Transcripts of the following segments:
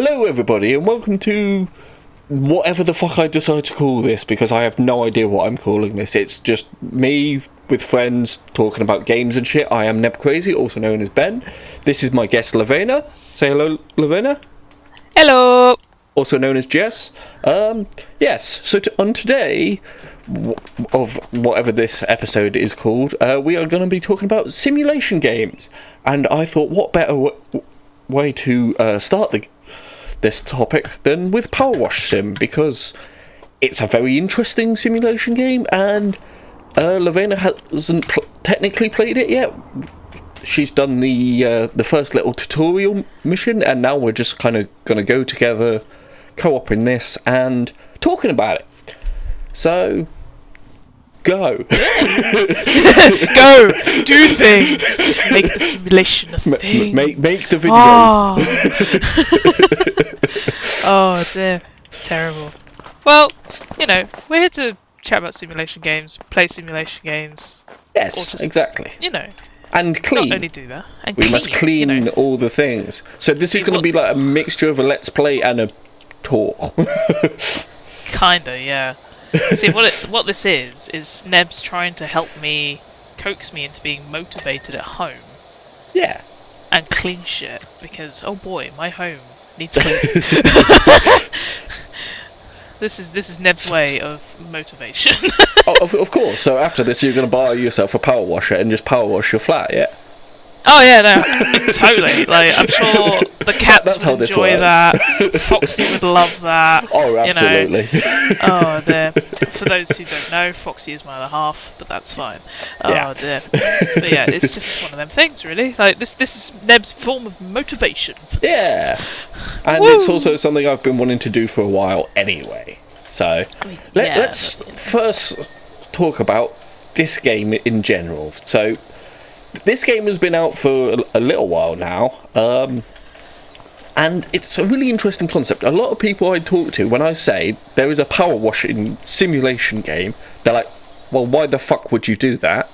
Hello everybody and welcome to whatever the fuck I decide to call this, because I have no idea what I'm calling this. It's just me with friends talking about games and shit. I am Neb Crazy, also known as Ben. This is my guest Lavena. Say hello, Lavena. Hello. Also known as Jess. Yes, so on today, of whatever this episode is called, we are going to be talking about simulation games. And I thought, what better way to start this topic than with Power Wash Sim, because it's a very interesting simulation game, and Lavena hasn't technically played it yet. She's done the first little tutorial mission, and now we're just kind of going to go together, co-op in this, and talking about it. So, go. Go! Do things! Make the simulation a thing. Make the video. Oh dear. Terrible. Well, we're here to chat about simulation games, play simulation games. Yes, just, exactly. And clean. Not only do that. And we must clean all the things. So this is going to be like a mixture of a let's play and a talk. Kinda, yeah. See, what this is Neb's trying to help me, coax me into being motivated at home. Yeah. And clean shit, because, oh boy, my home needs cleaning. This is Neb's way of motivation. Of course. So after this, you're going to buy yourself a power washer and just power wash your flat, yeah? Oh yeah, no, totally. Like, I'm sure the cats would enjoy that. Foxy would love that. Oh, absolutely. Oh dear. For those who don't know, Foxy is my other half, but that's fine. Oh yeah. Dear. But yeah, it's just one of them things, really. Like this is Neb's form of motivation. Yeah. And Woo! It's also something I've been wanting to do for a while anyway. So let's first talk about this game in general. So this game has been out for a little while now, and it's a really interesting concept. A lot of people I talk to, when I say there is a power washing simulation game, they're like, well, why the fuck would you do that?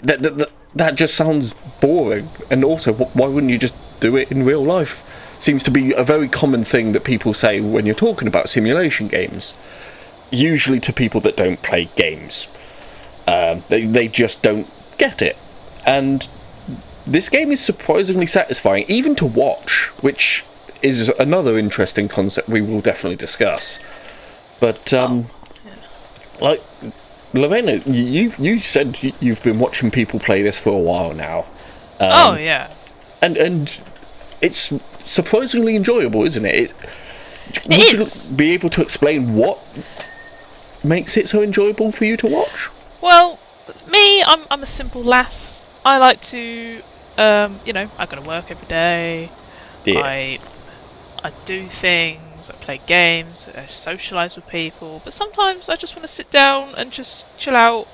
That just sounds boring, and also, why wouldn't you just do it in real life? Seems to be a very common thing that people say when you're talking about simulation games, usually to people that don't play games. They just don't get it. And this game is surprisingly satisfying, even to watch, which is another interesting concept we will definitely discuss. But, like, Lavena, you said you've been watching people play this for a while now. Oh, yeah. And it's surprisingly enjoyable, isn't it? Would you be able to explain what makes it so enjoyable for you to watch? Well, me, I'm a simple lass. I like to, I go to work every day. Yeah. I do things. I play games. I socialise with people. But sometimes I just want to sit down and just chill out,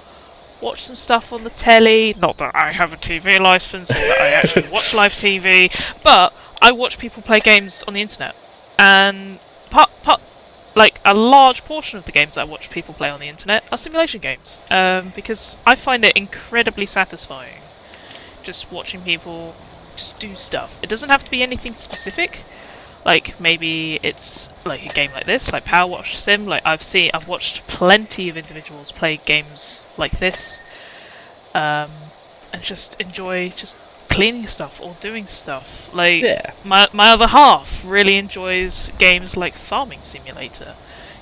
watch some stuff on the telly. Not that I have a TV licence or that I actually watch live TV, but I watch people play games on the internet. And like a large portion of the games that I watch people play on the internet are simulation games, because I find it incredibly satisfying just watching people just do stuff. It doesn't have to be anything specific. Like, maybe it's like a game like this, like Power Wash Sim. Like, I've watched plenty of individuals play games like this, and just enjoy just cleaning stuff or doing stuff. Like, my other half really enjoys games like Farming Simulator,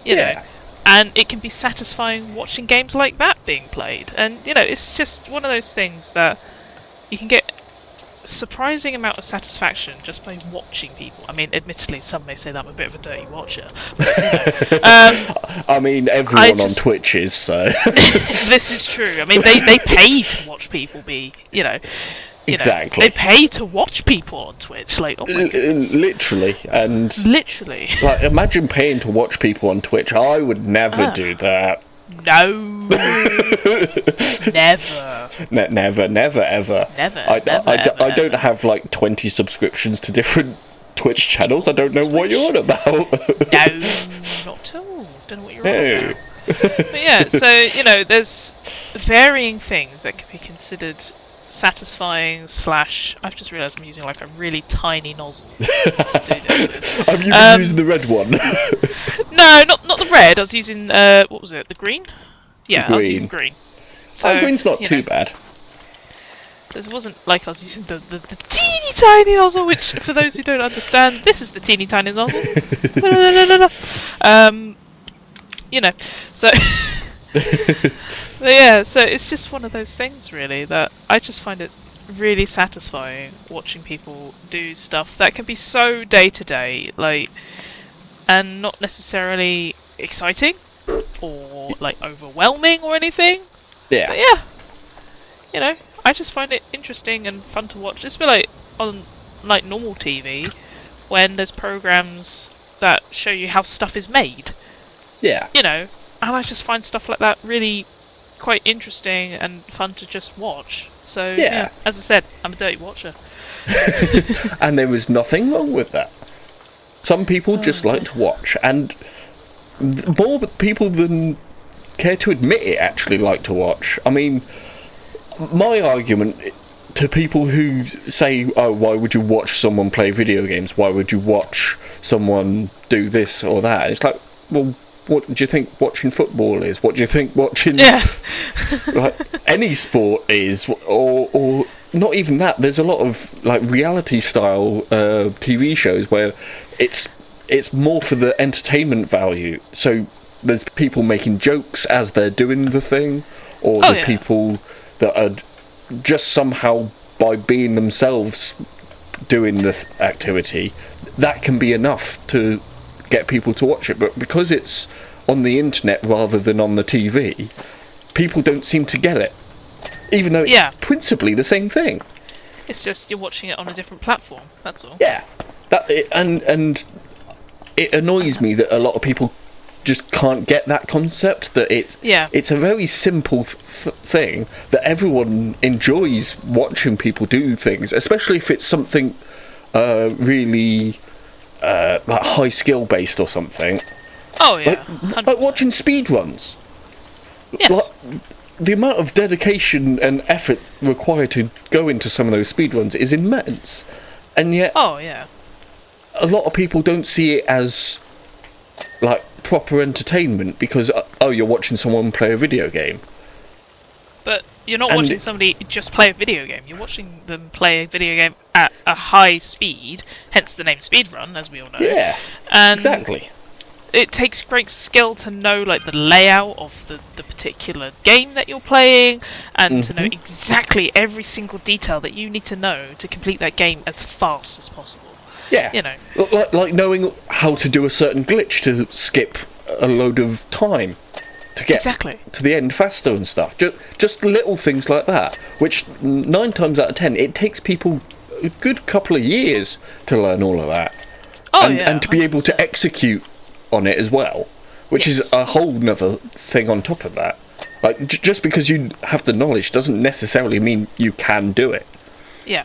you know, and it can be satisfying watching games like that being played. And it's just one of those things that you can get surprising amount of satisfaction just by watching people. I mean, admittedly, some may say that I'm a bit of a dirty watcher, but, I mean, everyone on Twitch is, so... This is true. I mean, they pay to watch people be, Exactly. They pay to watch people on Twitch, like, oh my goodness. Literally, and... Literally. Like, imagine paying to watch people on Twitch. I would never do that. No. Never. Never, ever. Never, I don't have, like, 20 subscriptions to different Twitch channels. I don't know what you're on about. No, not at all. Don't know what you're on about. But yeah, so, there's varying things that can be considered satisfying / I've just realised I'm using like a really tiny nozzle to do this with. Have you been using the red one? No, not the red. I was using what was it? The green? Yeah, green. I was using green. So green's not too bad. So it wasn't like I was using the teeny tiny nozzle, which for those who don't understand, this is the teeny tiny nozzle. So but yeah, so it's just one of those things really that I just find it really satisfying watching people do stuff that can be so day to day, like, and not necessarily exciting or like overwhelming or anything. Yeah. But yeah, I just find it interesting and fun to watch. It's a bit like on like normal TV when there's programs that show you how stuff is made. Yeah. And I just find stuff like that really quite interesting and fun to just watch. So yeah, as I said, I'm a dirty watcher. And there was nothing wrong with that. Some people just like to watch, and more people than care to admit it actually like to watch. I mean, my argument to people who say, oh, why would you watch someone play video games? Why would you watch someone do this or that? It's like, well, what do you think watching football is? What do you think watching like any sport is? Or not even that. There's a lot of like reality style TV shows where it's more for the entertainment value. So there's people making jokes as they're doing the thing, or there's people that are just somehow by being themselves doing the activity, that can be enough to get people to watch it. But because it's on the internet rather than on the TV, people don't seem to get it, even though it's principally the same thing. It's just you're watching it on a different platform, that's all. Yeah, and it annoys me that a lot of people just can't get that concept, that it's a very simple thing that everyone enjoys watching people do things, especially if it's something really like high skill based or something. Oh yeah, like watching speed runs. Yes. Like, the amount of dedication and effort required to go into some of those speed runs is immense, and yet a lot of people don't see it as like proper entertainment because you're watching someone play a video game. But you're not watching somebody just play a video game. You're watching them play a video game at a high speed, hence the name speedrun, as we all know. Yeah, and exactly. It takes great skill to know like the layout of the particular game that you're playing, and to know exactly every single detail that you need to know to complete that game as fast as possible. Yeah, like knowing how to do a certain glitch to skip a load of time to get to the end faster and stuff. Just little things like that, which 9 times out of 10 it takes people a good couple of years to learn all of that, and to be able to execute on it as well, which is a whole nother thing on top of that. Like just because you have the knowledge doesn't necessarily mean you can do it. Yeah,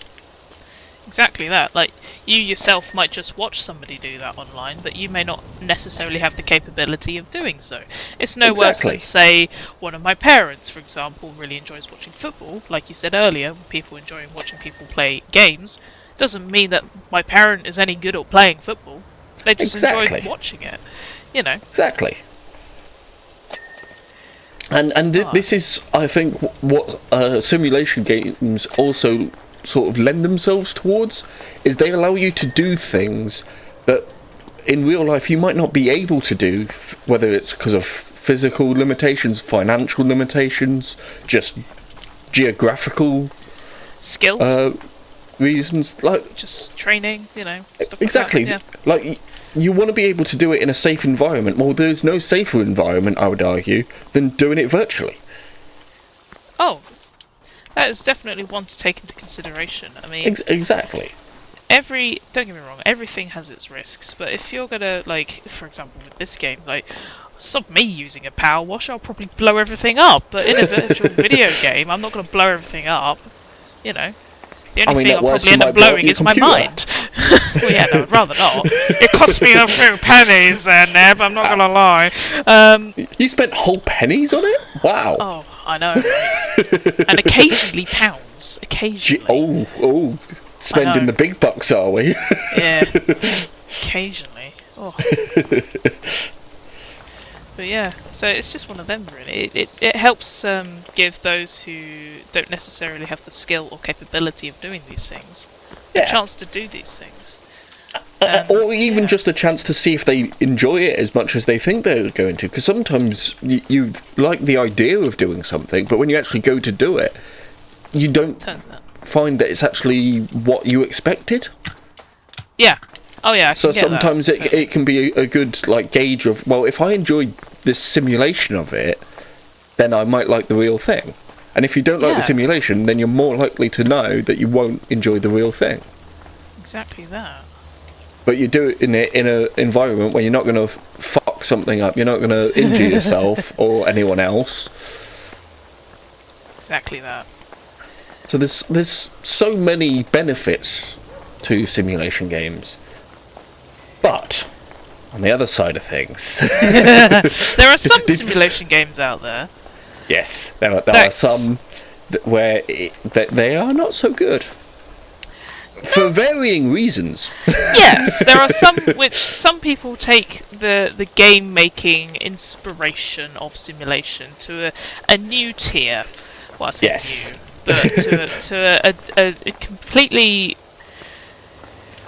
exactly that. Like you yourself might just watch somebody do that online, but you may not necessarily have the capability of doing so. It's no worse than, say, one of my parents, for example, really enjoys watching football. Like you said earlier, people enjoying watching people play games doesn't mean that my parent is any good at playing football. They just enjoy watching it, Exactly. And this is, I think, what simulation games also sort of lend themselves towards, is they allow you to do things that in real life you might not be able to do, whether it's because of physical limitations, financial limitations, just geographical skills, reasons, like just training, stuff exactly. Like that, like you want to be able to do it in a safe environment. Well, there's no safer environment, I would argue, than doing it virtually. Oh, that is definitely one to take into consideration. I mean, exactly. Don't get me wrong, everything has its risks, but if you're gonna, like, for example, with this game, like, stop me using a power wash, I'll probably blow everything up. But in a virtual video game, I'm not gonna blow everything up. The only thing I'll probably end up blowing is my mind. Well, yeah, no, I'd rather not. It cost me a few pennies there, Neb, I'm not gonna lie. You spent whole pennies on it? Wow. Oh, I know, right? And occasionally pounds. games occasionally. Spending the big bucks, are we? Yeah, occasionally. Oh. But yeah, so it's just one of them, really. It helps give those who don't necessarily have the skill or capability of doing these things a chance to do these things. Or even just a chance to see if they enjoy it as much as they think they're going to. Because sometimes you like the idea of doing something, but when you actually go to do it, you don't find that it's actually what you expected. Yeah. Oh yeah. I so can get sometimes that. it can be a good gauge of, well, if I enjoyed this simulation of it, then I might like the real thing. And if you don't like the simulation, then you're more likely to know that you won't enjoy the real thing. Exactly that. But you do it in an environment where you're not going to fuck something up. You're not going to injure yourself or anyone else. Exactly that. So there's so many benefits to simulation games. But on the other side of things, there are some simulation games out there. Yes, there are some where they are not so good. For varying reasons. Yes, there are some which some people take the game making inspiration of simulation to a new tier. Well, I say new, but to a completely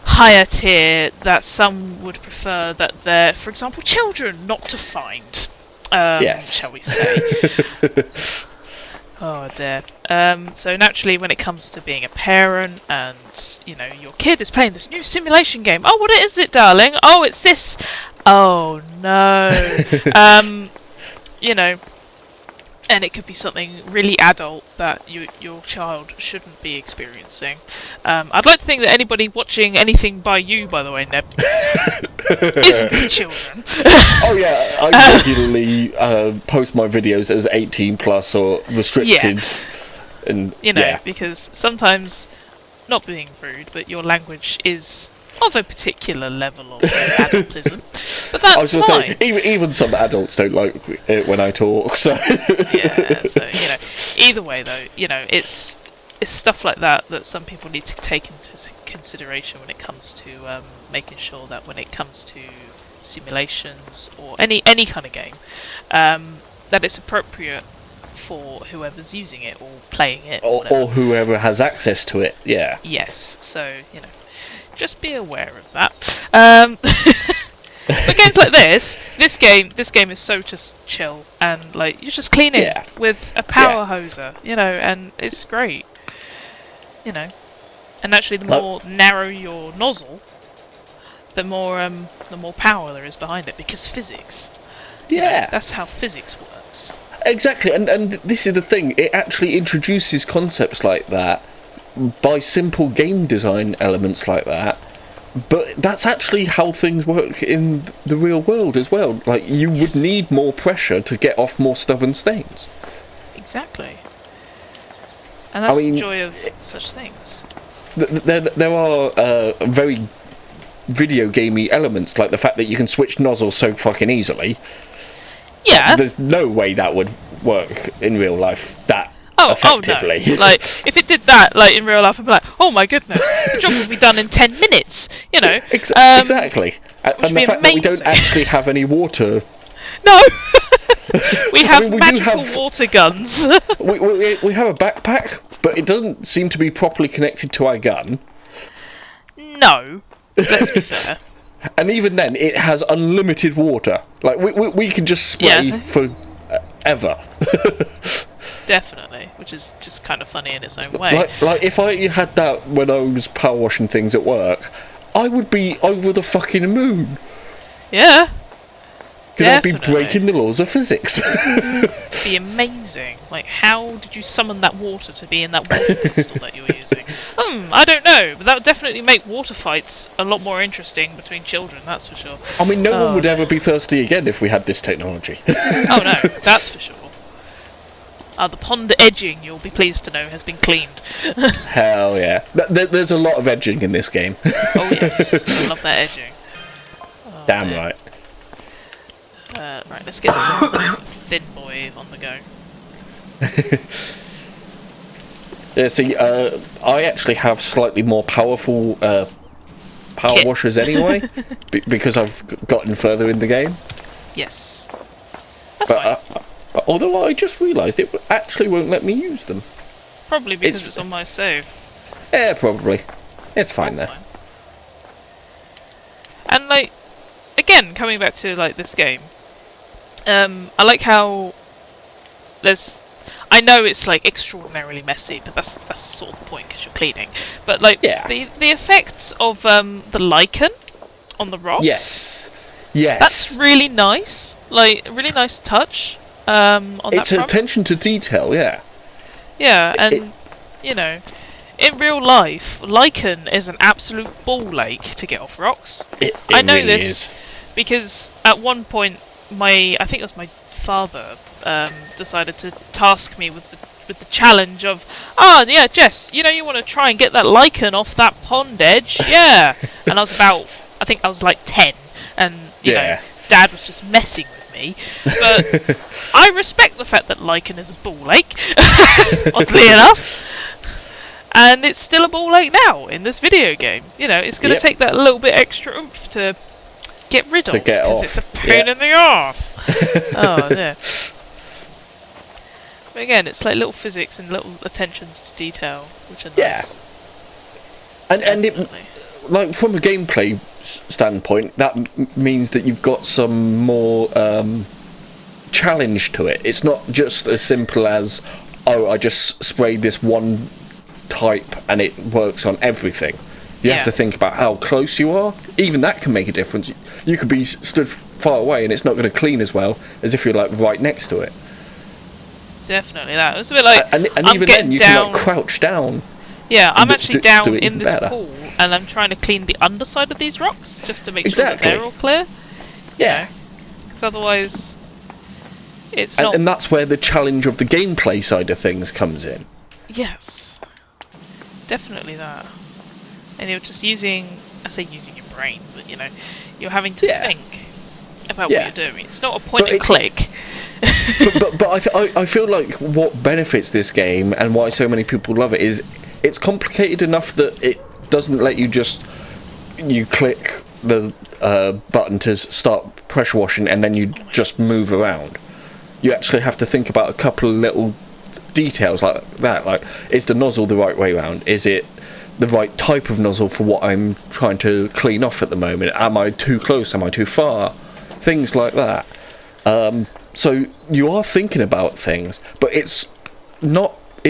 higher tier that some would prefer that they're, for example, children not to find. Shall we say? Oh dear. So naturally, when it comes to being a parent, and your kid is playing this new simulation game. Oh, what is it, darling? Oh, it's this. Oh no. And it could be something really adult that your child shouldn't be experiencing. I'd like to think that anybody watching anything by you, by the way, Neb, isn't for children. Oh yeah, I regularly post my videos as 18 plus or restricted. Yeah. And because sometimes, not being rude, but your language is of a particular level of adultism. But that's I was fine. going to say, even some adults don't like it when I talk, so... Yeah, so, either way, though, it's stuff like that some people need to take into consideration when it comes to making sure that when it comes to simulations or any kind of game, that it's appropriate for whoever's using it or playing it. Or whoever has access to it, yeah. Yes, so, just be aware of that. But games like this game is so just chill, and you're just cleaning with a power hoser, and it's great. And actually, the more narrow your nozzle, the more power there is behind it, because physics. Yeah, that's how physics works. Exactly, and this is the thing. It actually introduces concepts like that by simple game design elements like that. But that's actually how things work in the real world as well. You would need more pressure to get off more stubborn stains. Exactly. And that's the joy of such things. There are very video gamey elements, like the fact that you can switch nozzles so fucking easily. Yeah. There's no way that would work in real life effectively. Oh no. If it did that, in real life, I'd be like, oh my goodness, the job would be done in 10 minutes, Exactly. And the fact that we don't actually have any water. No! we have magical water guns. we have a backpack, but it doesn't seem to be properly connected to our gun. No. Let's be fair. And even then, it has unlimited water. We can just spray for ever. Definitely, which is just kind of funny in its own way. If I had that when I was power washing things at work, I would be over the fucking moon. Yeah. Because I'd be breaking the laws of physics. It'd be amazing. How did you summon that water to be in that water pistol that you were using? I don't know, but that would definitely make water fights a lot more interesting between children, that's for sure. No one would ever be thirsty again if we had this technology. Oh no, that's for sure. The pond edging, you'll be pleased to know, has been cleaned. Hell yeah. There's a lot of edging in this game. Oh yes, I love that edging. Damn right. Right, let's get some thin boy on the go. Yeah, see, I actually have slightly more powerful power Kit. washers anyway, because I've gotten further in the game. Yes. That's fine. Although I just realised it actually won't let me use them. Probably because it's on my save. Yeah, probably. It's fine That's there. fine. And like, again, coming back to like this game, I like how there's. I know it's like extraordinarily messy, but that's sort of the point because you're cleaning. But like the effects of the lichen on the rocks. Yes. That's really nice. Like a really nice touch. On it's that front. attention to detail, yeah. Yeah, and you know, in real life, lichen is an absolute ball ache to get off rocks. I know really this because at one point, I think it was my father, decided to task me with the challenge of, yeah, Jess, you know, you want to try and get that lichen off that pond edge, yeah. And I think I was like 10, and you know, Dad was just messing with me. But I respect the fact that lichen is a ball ache, oddly enough. And it's still a ball ache now in this video game. You know, it's going to take that little bit extra oomph to get rid of, because it's a pain in the arse. Oh, yeah. But again, it's like little physics and little attentions to detail, which are nice. And it, like, from a gameplay standpoint, that means that you've got some more challenge to it. It's not just as simple as, I just sprayed this one type and it works on everything. You have to think about how close you are. Even that can make a difference. You could be stood far away and it's not going to clean as well as if you're like right next to it. Definitely that. It was a bit like, and even then you can like crouch down. Yeah, I'm actually down in this better. pool and I'm trying to clean the underside of these rocks just to make sure that they're all clear. Yeah. Because otherwise it's not... And that's where the challenge of the gameplay side of things comes in. Yes. Definitely that. And you're just using your brain, but you know, you're having to think about what you're doing. It's not a point and click. but I feel like what benefits this game and why so many people love it is it's complicated enough that it doesn't let you click the button to start pressure washing and then you just move around. You actually have to think about a couple of little details like that. Like, is the nozzle the right way around? Is it the right type of nozzle for what I'm trying to clean off at the moment? Am I too close? Am I too far? Things like that. So you are thinking about things, but it's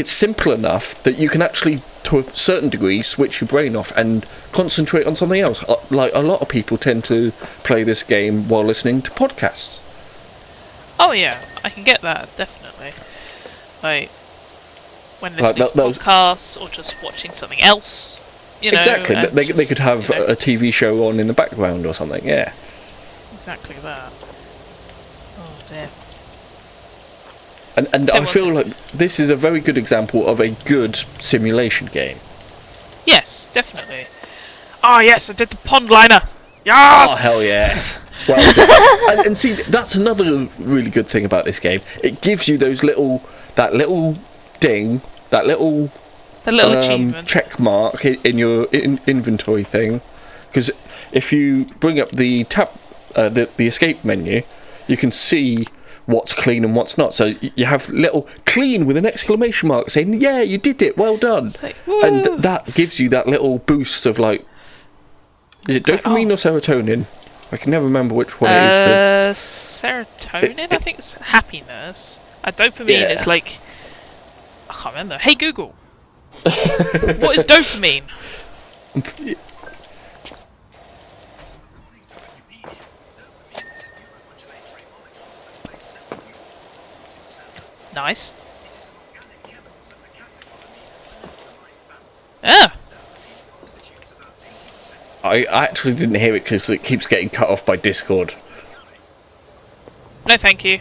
simple enough that you can actually, to a certain degree, switch your brain off and concentrate on something else. Like, a lot of people tend to play this game while listening to podcasts. Oh yeah, I can get that, definitely. Like, when listening to podcasts or just watching something else, you know. Exactly, they could have a TV show on in the background or something, yeah. Exactly that. Oh dear. And I feel like this is a very good example of a good simulation game. Yes, definitely. Oh yes, I did the pond liner! Yes! Oh hell yes! Well, and see, that's another really good thing about this game. It gives you that little ding, that little achievement, check mark in your inventory thing. Because if you bring up the the escape menu, you can see what's clean and what's not. So you have little clean with an exclamation mark saying, "Yeah, you did it, well done," and that gives you that little boost of like, is it dopamine or serotonin? I can never remember which one it is. Serotonin, I think it's happiness. Dopamine is like, I can't remember. Hey Google, what is dopamine? Nice. I actually didn't hear it because it keeps getting cut off by Discord. No, thank you.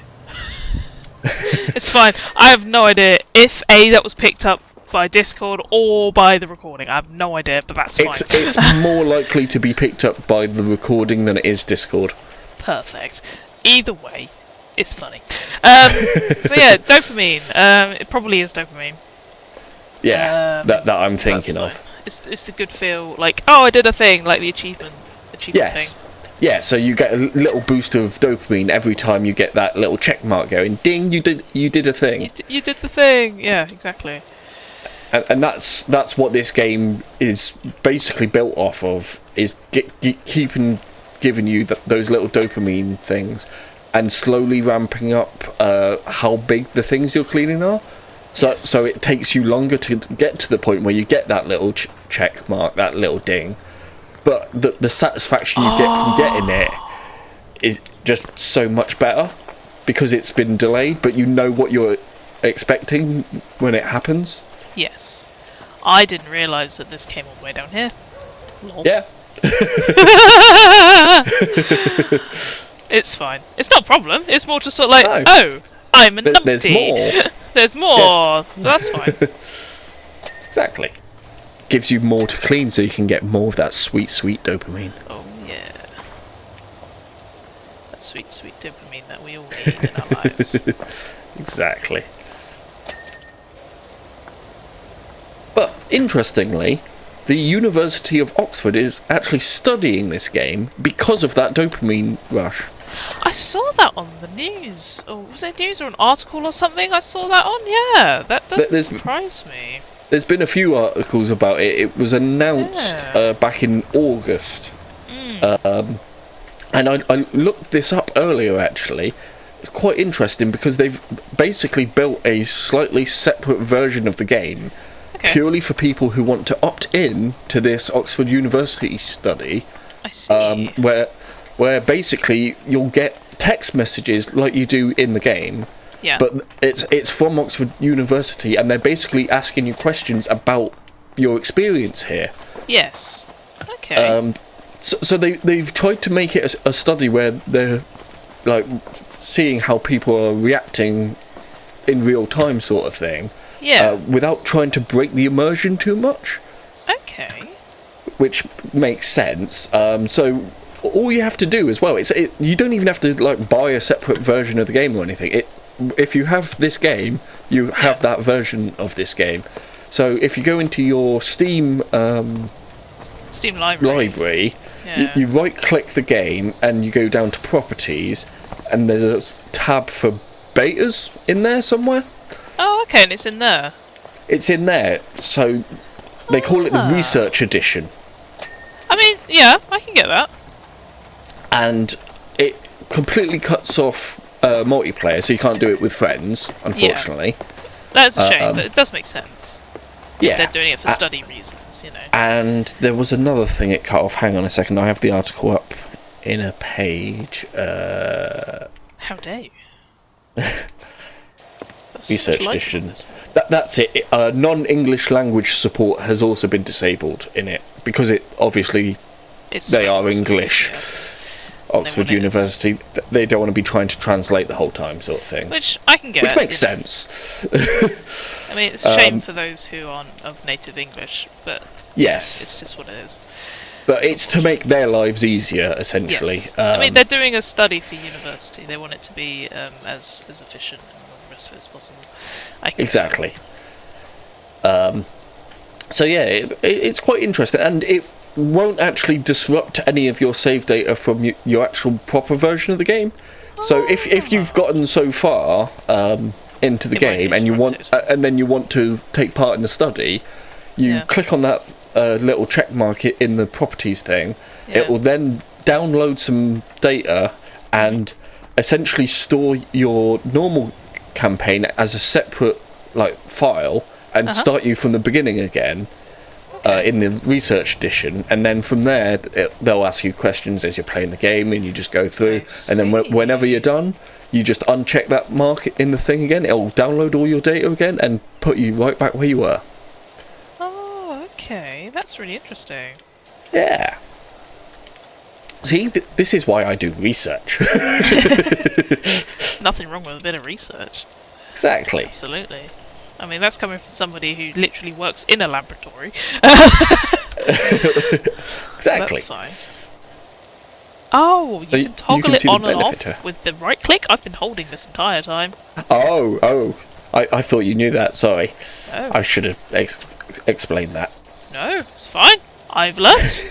It's fine. I have no idea if that was picked up by Discord or by the recording. I have no idea, but that's fine. It's more likely to be picked up by the recording than it is Discord. Perfect. Either way, it's funny. So yeah, dopamine. It probably is dopamine. Yeah, that I'm thinking of. It's the good feel, like, oh, I did a thing, like the achievement Yes. thing. Yeah, so you get a little boost of dopamine every time you get that little check mark going. Ding! You did a thing. You did the thing. Yeah, exactly. And that's what this game is basically built off of, is keeping giving you those little dopamine things, and slowly ramping up how big the things you're cleaning are. So it takes you longer to get to the point where you get that little check mark, that little ding. But the satisfaction you get from getting it is just so much better, because it's been delayed, but you know what you're expecting when it happens. Yes. I didn't realise that this came all the way down here. Lol. Yeah. It's fine. It's not a problem. It's more just sort of like, No. oh, I'm a numpty. There's more. There's more. Yes. That's fine. Exactly. Gives you more to clean, so you can get more of that sweet, sweet dopamine. Oh yeah. That sweet, sweet dopamine that we all need in our lives. Exactly. But interestingly, the University of Oxford is actually studying this game because of that dopamine rush. I saw that on the news. Or was it news or an article or something? I saw that on. Yeah, that doesn't surprise me. There's been a few articles about it. It was announced back in August. And I looked this up earlier, actually. It's quite interesting because they've basically built a slightly separate version of the game purely for people who want to opt in to this Oxford University study. I see. Where basically you'll get text messages like you do in the game. Yeah. But it's from Oxford University, and they're basically asking you questions about your experience here. Yes. Okay. So they've tried to make it a study where they're like seeing how people are reacting in real time, sort of thing. Yeah. Without trying to break the immersion too much. Okay. Which makes sense. So all you have to do as well, you don't even have to like buy a separate version of the game or anything. If you have this game, you have that version of this game. So if you go into your Steam library, you right-click the game and you go down to Properties, and there's a tab for betas in there somewhere. Oh, okay, and it's in there. It's in there, so they call it the Research Edition. I mean, yeah, I can get that. And it completely cuts off multiplayer, so you can't do it with friends, unfortunately. Yeah. That's a shame, but it does make sense. Yeah. They're doing it for study reasons, you know. And there was another thing it cut off. Hang on a second, I have the article up in a page. How dare you? Research Edition. That's it. Non-English language support has also been disabled in it, because they are English. Yeah. Oxford University, they don't want to be trying to translate the whole time, sort of thing. Which I can get. Which makes sense. I mean, it's a shame for those who aren't of native English, but yes, it's just what it is. But it's to make their lives easier, essentially. Yes. I mean, they're doing a study for university. They want it to be as efficient and all the rest of it as possible. Exactly. So yeah, it's quite interesting, and it won't actually disrupt any of your save data from your actual proper version of the game. So if you've gotten so far into the game and then you want to take part in the study, you click on that little check mark in the properties thing. It will then download some data and essentially store your normal campaign as a separate file and start you from the beginning again. In the Research Edition, and then from there they'll ask you questions as you're playing the game, and you just go through, and then whenever you're done, you just uncheck that mark in the thing again. It'll download all your data again and put you right back where you were. Oh, okay, that's really interesting. Yeah. See, this is why I do research. Nothing wrong with a bit of research. Exactly. Absolutely. I mean, that's coming from somebody who literally works in a laboratory. Exactly. That's fine. Oh, you can toggle it on and off with the right click? I've been holding this entire time. Oh. I thought you knew that. Sorry, Oh. I should have explained that. No, it's fine. I've learnt.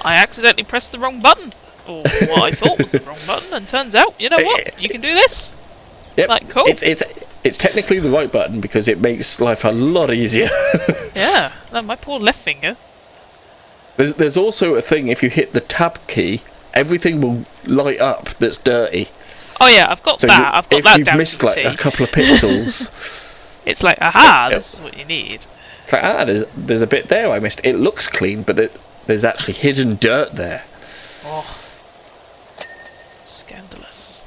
I accidentally pressed the wrong button. Or what I thought was the wrong button, and turns out, you know what? You can do this. Yep. Like, cool. It's technically the right button because it makes life a lot easier. Yeah. No, my poor left finger. There's also a thing, if you hit the tab key, everything will light up that's dirty. Oh yeah, I've got that. I've got that down to if you've missed the like T. a couple of pixels, It's like, aha, this is what you need. it's like, there's a bit there I missed. It looks clean, but there's actually hidden dirt there. Oh. Scandalous.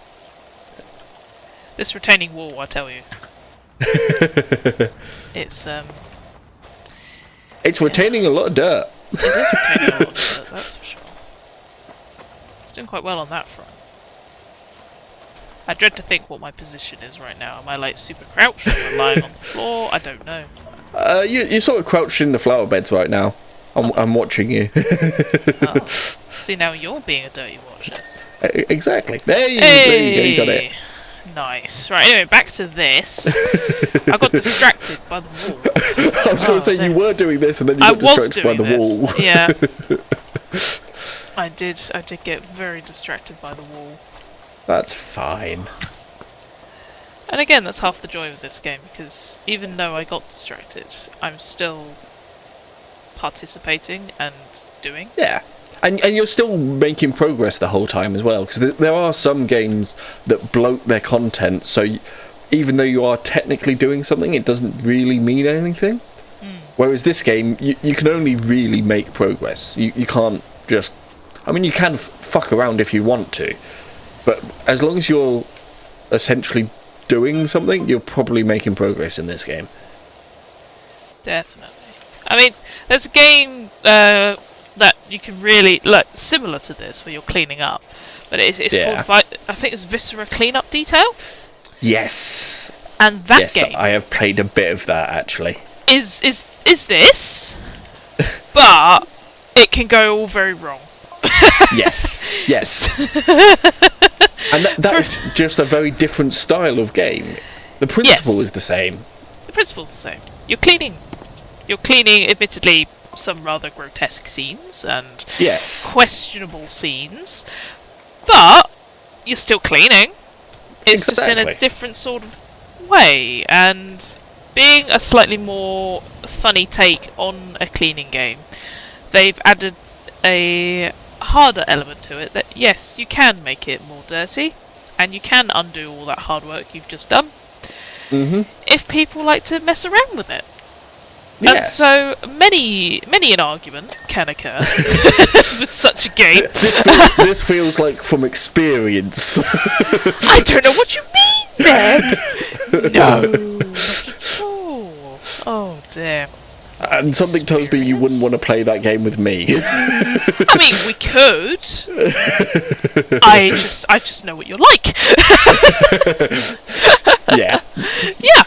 This retaining wall, I tell you. It's It's retaining a lot of dirt. it is retaining a lot of dirt, that's for sure. It's doing quite well on that front. I dread to think what my position is right now. Am I like super crouched? Am I lying on the floor? I don't know. You're sort of crouched in the flower beds right now. I'm watching you. Oh. See, now you're being a dirty watcher. Exactly. There you go. You got it. Nice. Right, anyway, back to this. I got distracted by the wall. I was going to say you were doing this, and then you got distracted by the wall. Yeah. I did get very distracted by the wall. That's fine. And again, that's half the joy of this game, because even though I got distracted, I'm still participating and doing. Yeah. And you're still making progress the whole time as well, because there are some games that bloat their content, so even though you are technically doing something, it doesn't really mean anything. Whereas this game, you can only really make progress. You can't just... I mean, you can fuck around if you want to, but as long as you're essentially doing something, you're probably making progress in this game. Definitely. I mean, there's a game that you can really... like similar to this, where you're cleaning up, but it's called... I think it's Viscera Cleanup Detail? Yes! And that game... Yes, I have played a bit of that, actually. Is this, but it can go all very wrong. Yes. And that is just a very different style of game. The principle is the same. The principle's the same. You're cleaning, admittedly, some rather grotesque scenes and questionable scenes, but you're still cleaning. It's just in a different sort of way, and being a slightly more funny take on a cleaning game, they've added a harder element to it that, yes, you can make it more dirty, and you can undo all that hard work you've just done, if people like to mess around with it. And so many an argument can occur with such a game. This feels like from experience. I don't know what you mean then. No, not at all. Oh dear. And something tells me you wouldn't want to play that game with me. I mean, we could. I just know what you're like. Yeah. Yeah.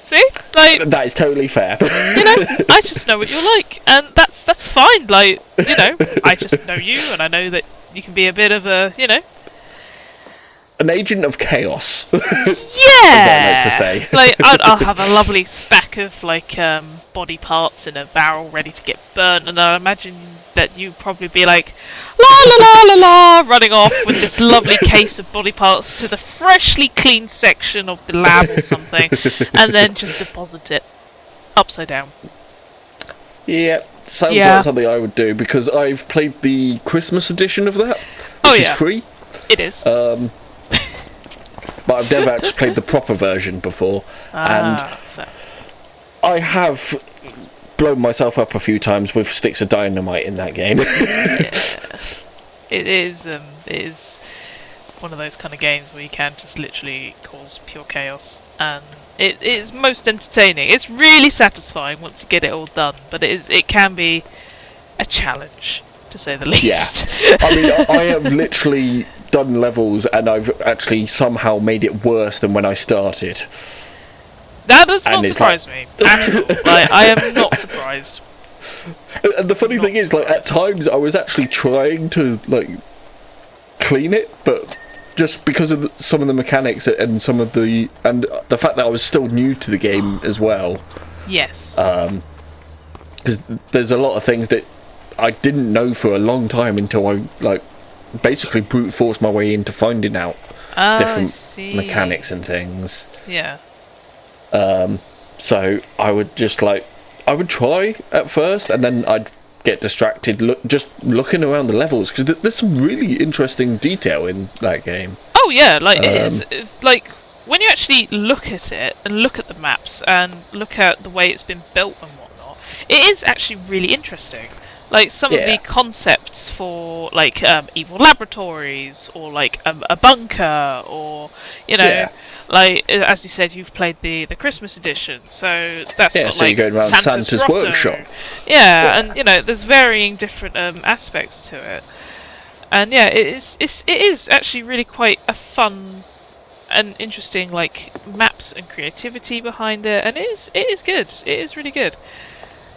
See? Like, that is totally fair. You know, I just know what you're like, and that's fine. Like, you know, I just know you, and I know that you can be a bit of a, you know, an agent of chaos. Yeah. As I like to say. Like, I'll have a lovely stack of like body parts in a barrel ready to get burnt, and I imagine that you'd probably be like, la la la la la, running off with this lovely case of body parts to the freshly cleaned section of the lab or something, and then just deposit it upside down. Yeah, sounds like something I would do, because I've played the Christmas edition of that, which is free. It is. But I've never actually played the proper version before, and I have blown myself up a few times with sticks of dynamite in that game. It is one of those kind of games where you can just literally cause pure chaos, and it is most entertaining. It's really satisfying once you get it all done, but it can be a challenge, to say the least. Yeah. I mean, I have literally done levels and I've actually somehow made it worse than when I started. That does not surprise me at all. I am not surprised. And the funny thing is, like, at times I was actually trying to, like, clean it, but just because of some of the mechanics and some of the fact that I was still new to the game as well. Yes. Because there's a lot of things that I didn't know for a long time until I basically brute forced my way into finding out different mechanics and things. Yeah. So I would just I would try at first, and then I'd get distracted just looking around the levels, because there's some really interesting detail in that game. Oh yeah, it is. When you actually look at it and look at the maps and look at the way it's been built and whatnot, it is actually really interesting. Some of the concepts for evil laboratories, or a bunker, or as you said, you've played the Christmas edition, so that's got so you're going around Santa's workshop. And there's varying different aspects to it, and it is actually really quite a fun and interesting maps and creativity behind it, and it is good. It is really good.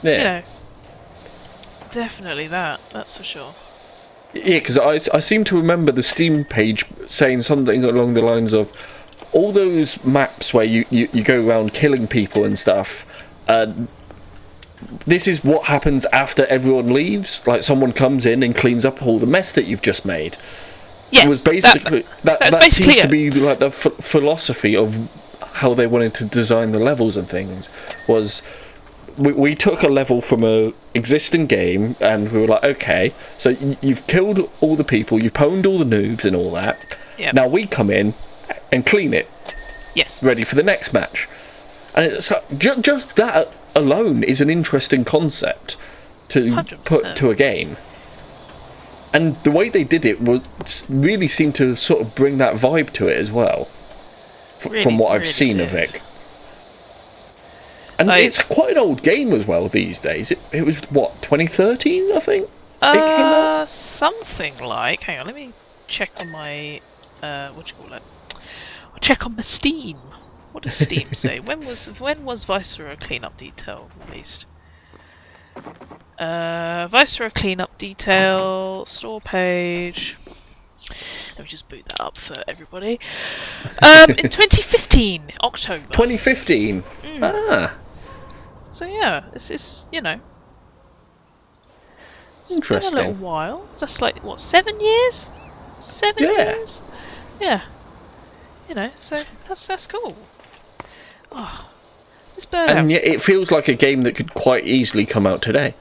Yeah. Definitely that's for sure. Yeah, because I seem to remember the Steam page saying something along the lines of, all those maps where you go around killing people and stuff, this is what happens after everyone leaves. Someone comes in and cleans up all the mess that you've just made. Yes, it was basically that basically seems to be the philosophy of how they wanted to design the levels and things. Was we took a level from a existing game, and we were like, okay, so you've killed all the people, you've pwned all the noobs and all that. Yep. Now we come in and clean it. Yes. Ready for the next match. And it's just that alone is an interesting concept to 100%. put to a game. And the way they did it really seemed to sort of bring that vibe to it as well, from what I've seen of it. And it's quite an old game as well these days. It was, what, 2013, I think? It came out? Something like... Hang on, let me check on my... I'll check on my Steam. What does Steam say? When was Viceroy Cleanup Detail released? Viceroy Cleanup Detail, store page... Let me just boot that up for everybody. In 2015, October. 2015? Ah. So yeah, it's interesting. Been a little while. So that's 7 years? 7 years? Yeah. So that's cool. Oh, this birdhouse. And yet it feels like a game that could quite easily come out today.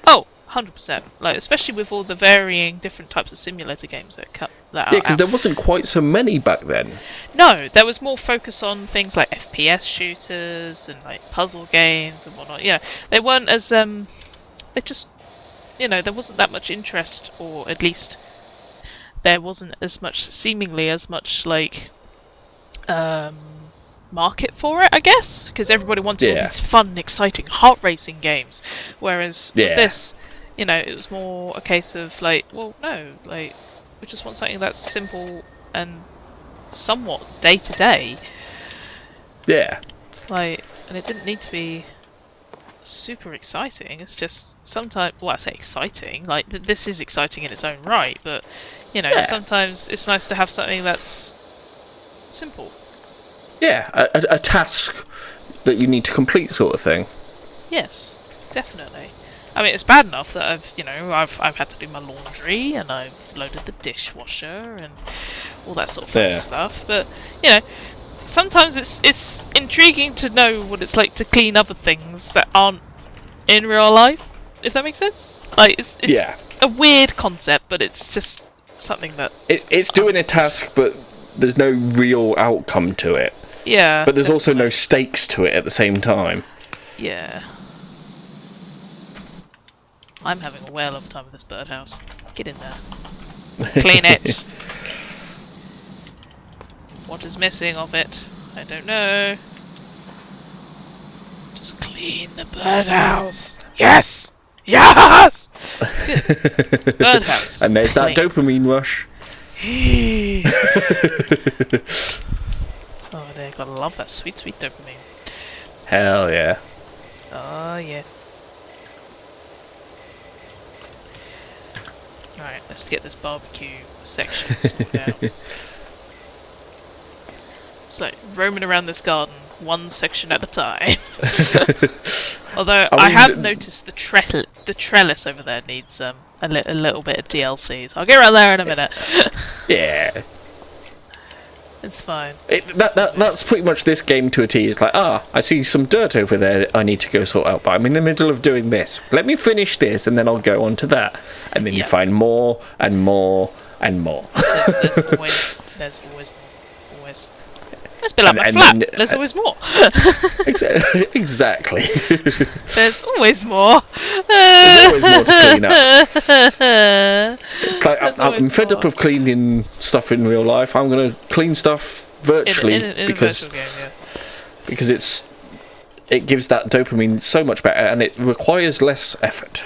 Oh, 100%. Especially with all the varying different types of simulator games that are Yeah, because there wasn't quite so many back then. No, there was more focus on things like FPS shooters and puzzle games and whatnot. They weren't as there wasn't that much interest, or at least there wasn't seemingly as much market for it, I guess, because everybody wanted all these fun, exciting, heart-racing games, whereas with this, it was more a case of we just want something that's simple and somewhat day to day. Yeah. And it didn't need to be super exciting. It's just sometimes, I say exciting, this is exciting in its own right, but sometimes it's nice to have something that's simple. Yeah, a task that you need to complete, sort of thing. Yes, definitely. I mean, it's bad enough that I've had to do my laundry, and I've loaded the dishwasher and all that sort of fun stuff. But sometimes it's intriguing to know what it's like to clean other things that aren't in real life. If that makes sense. It's a weird concept, but it's just something that it's doing a task, but there's no real outcome to it. Yeah. But there's also no stakes to it at the same time. Yeah. I'm having a whale of a time with this birdhouse. Get in there. Clean it. What is missing of it? I don't know. Just clean the birdhouse. Yes! Yes! Good. Birdhouse. And there's that dopamine rush. Oh, they gotta love that sweet, sweet dopamine. Hell yeah. Oh yeah. Alright, let's get this barbecue section sorted out. It's like roaming around this garden, one section at a time. Although I I mean, have noticed the trellis over there needs a little bit of DLC. So I'll get around there in a minute. Yeah. It's fine. That's pretty much this game to a T. It's like, I see some dirt over there I need to go sort out, but I'm in the middle of doing this. Let me finish this, and then I'll go on to that. And then you find more, and more, and more. There's always more. Always. Let's be like my flat. There's always more. Exactly. There's always more. There's always more to clean up. It's like I'm fed up of cleaning stuff in real life. I'm going to clean stuff virtually because it gives that dopamine so much better, and it requires less effort.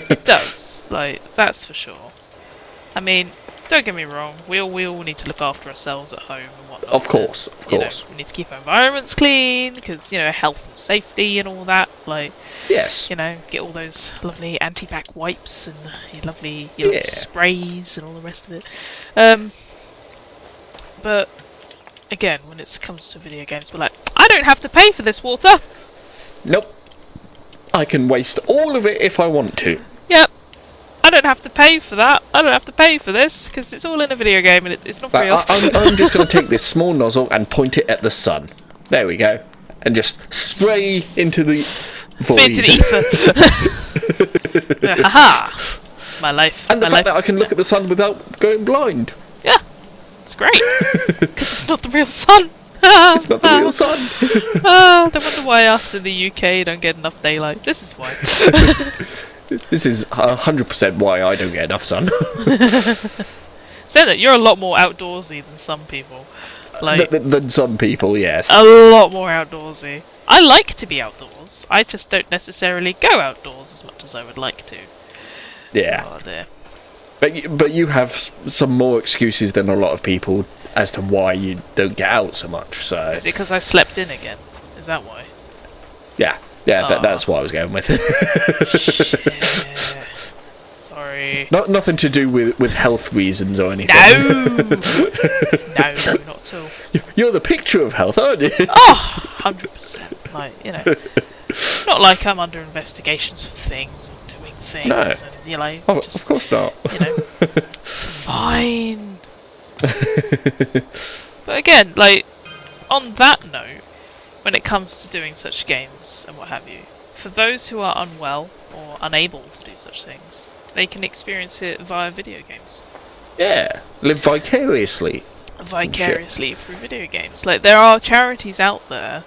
It does. That's for sure. I mean, don't get me wrong. We all need to look after ourselves at home and whatnot. Of course. We need to keep our environments clean because health and safety and all that. Yes. Get all those lovely anti-bac wipes and your lovely sprays and all the rest of it. But again, when it comes to video games, we're like, I don't have to pay for this water. Nope. I can waste all of it if I want to. Yep. I don't have to pay for that. I don't have to pay for this because it's all in a video game and it's not real. I'm just going to take this small nozzle and point it at the sun. There we go. And just spray into the void. Spray into the ether. Haha. My life. And the fact that I can look at the sun without going blind. Yeah. It's great. Because it's not the real sun. It's not the real sun. They wonder why us in the UK don't get enough daylight. This is why. This is 100% why I don't get enough sun. Saying that, you're a lot more outdoorsy than some people. Than some people, yes. A lot more outdoorsy. I like to be outdoors. I just don't necessarily go outdoors as much as I would like to. Yeah. Oh dear. But you have some more excuses than a lot of people as to why you don't get out so much. So is it because I slept in again? Is that why? Yeah, that's what I was going with. Shit. Sorry. Nothing to do with health reasons or anything. No, no, not at all. You're the picture of health, aren't you? Oh, 100%. Not like I'm under investigations for things or doing things. No. And, of course not. It's fine. But again, on that note, when it comes to doing such games and what have you, for those who are unwell or unable to do such things, they can experience it via video games. Yeah, live vicariously. Vicariously through video games. There are charities out there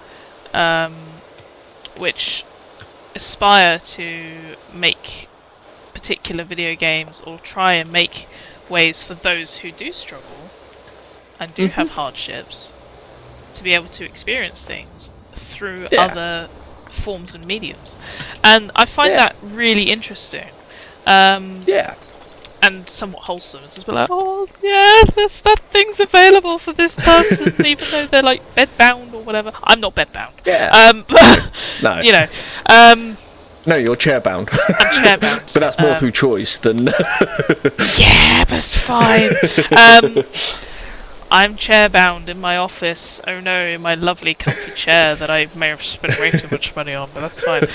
which aspire to make particular video games or try and make ways for those who do struggle and do have hardships to be able to experience things through other forms and mediums. And I find that really interesting. And somewhat wholesome. It's just like, oh yeah, that thing's available for this person, even though they're bedbound or whatever. I'm not bedbound. Yeah. No. No, you're chairbound. I'm chairbound. But that's more through choice than. Yeah, that's fine. I'm chairbound in my office. Oh no, in my lovely comfy chair that I may have spent way too much money on, but that's fine.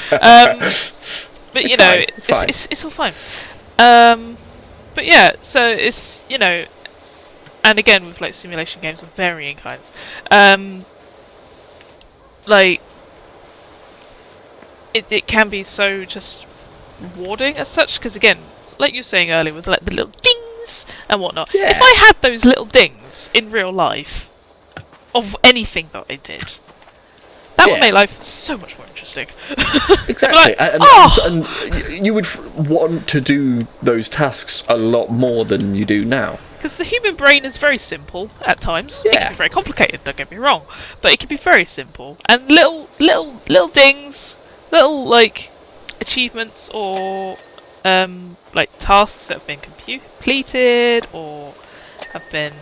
But it's all fine. But yeah, so it's and again with simulation games of varying kinds, it can be so just rewarding as such, because again, like you were saying earlier with the little dings and whatnot. Yeah. If I had those little dings in real life of anything that I did, that would make life so much more interesting. Exactly. And you would want to do those tasks a lot more than you do now. Because the human brain is very simple at times. Yeah. It can be very complicated, don't get me wrong, but it can be very simple. And little dings, little achievements or tasks that have been completed or have been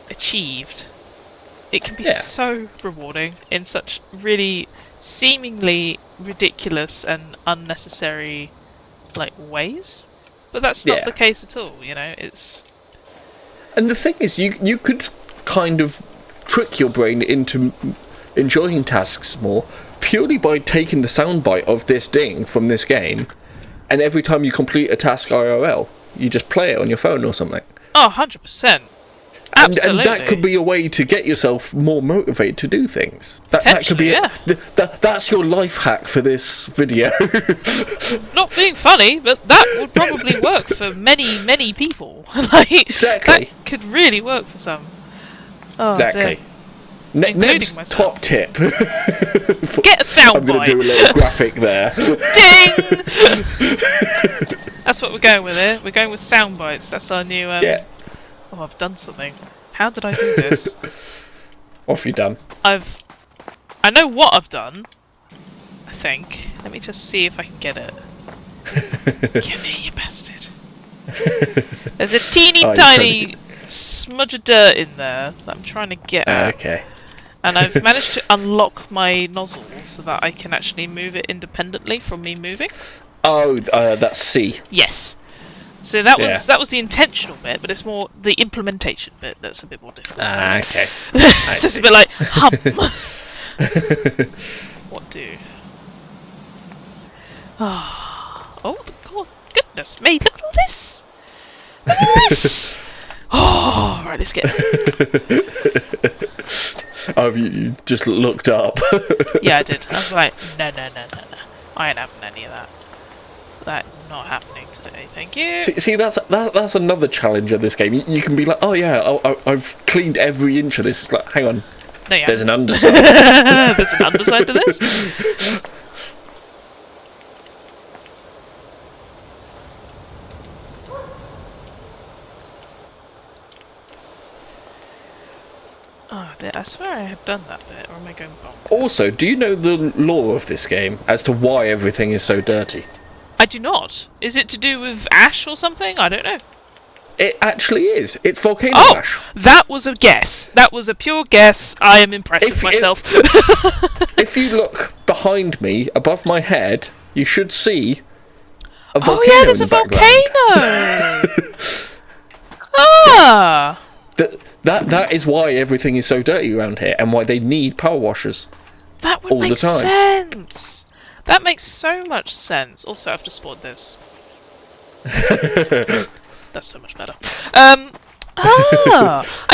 achieved. It can be so rewarding in such really seemingly ridiculous and unnecessary ways. But that's not the case at all, it's... And the thing is, you could kind of trick your brain into enjoying tasks more purely by taking the soundbite of this ding from this game, and every time you complete a task IRL, you just play it on your phone or something. Oh, 100%. And Absolutely. that could be a way to get yourself more motivated to do things. That could be that's your life hack for this video. Not being funny, but that would probably work for many, many people. Like, exactly. That could really work for some. Oh, exactly. Neb's top tip. Get a soundbite. I'm going to do a little graphic there. Ding! That's what we're going with here. We're going with sound bites. That's our new. Yeah. Oh, I've done something. How did I do this? What have you done? I know what I've done. I think. Let me just see if I can get it. Come here, you bastard. There's a teeny tiny smudge of dirt in there that I'm trying to get at. Okay. And I've managed to unlock my nozzle so that I can actually move it independently from me moving. Oh, that's C. Yes. So that was the intentional bit, but it's more the implementation bit that's a bit more difficult. Okay. So it's a bit like What do? Oh, God, goodness me! Look at all this. Look at this. Oh, right, let's get it. Oh, you just looked up. Yeah, I did. I was like, no. I ain't having any of that. That is not happening today, thank you. See, that's another challenge of this game. You can be like, oh yeah, I've cleaned every inch of this. It's like, hang on, No, yeah. there's an underside. There's an underside to this? Oh, I swear I had done that bit, or am I going bonkers? Also, do you know the lore of this game as to why everything is so dirty? I do not. Is it to do with ash or something? I don't know. It actually is. It's volcano ash. That was a guess. That was a pure guess. I am impressed with myself. If you look behind me, above my head, you should see a volcano. Oh yeah, there's a volcano. Ah. That is why everything is so dirty around here, and why they need power washers. That would all make the time. sense. That makes so much sense. Also, I've just spawned this. That's so much better. I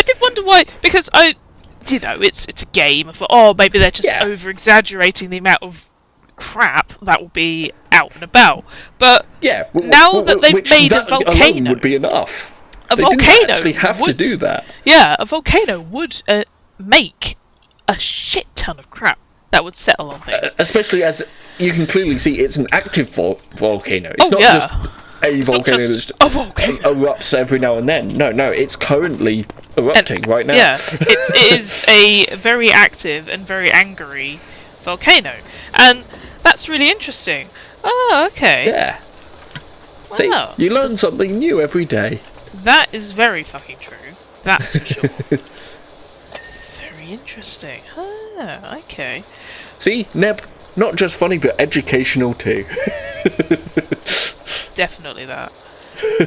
did wonder why, because it's a game. I thought, oh, maybe they're just over-exaggerating the amount of crap that will be out and about. But now that they've made a volcano, would be enough. A they volcano didn't actually have to do that. Yeah, a volcano would make a shit ton of crap that would settle on things. Especially as you can clearly see, it's an active volcano. It's not just a volcano that erupts every now and then. No, it's currently erupting right now. Yeah, it is a very active and very angry volcano, and that's really interesting. Oh, okay. Yeah. Wow. See, you learn something new every day. That is very fucking true. That's for sure. Very interesting. Ah, okay. See, Neb, not just funny, but educational too. Definitely that.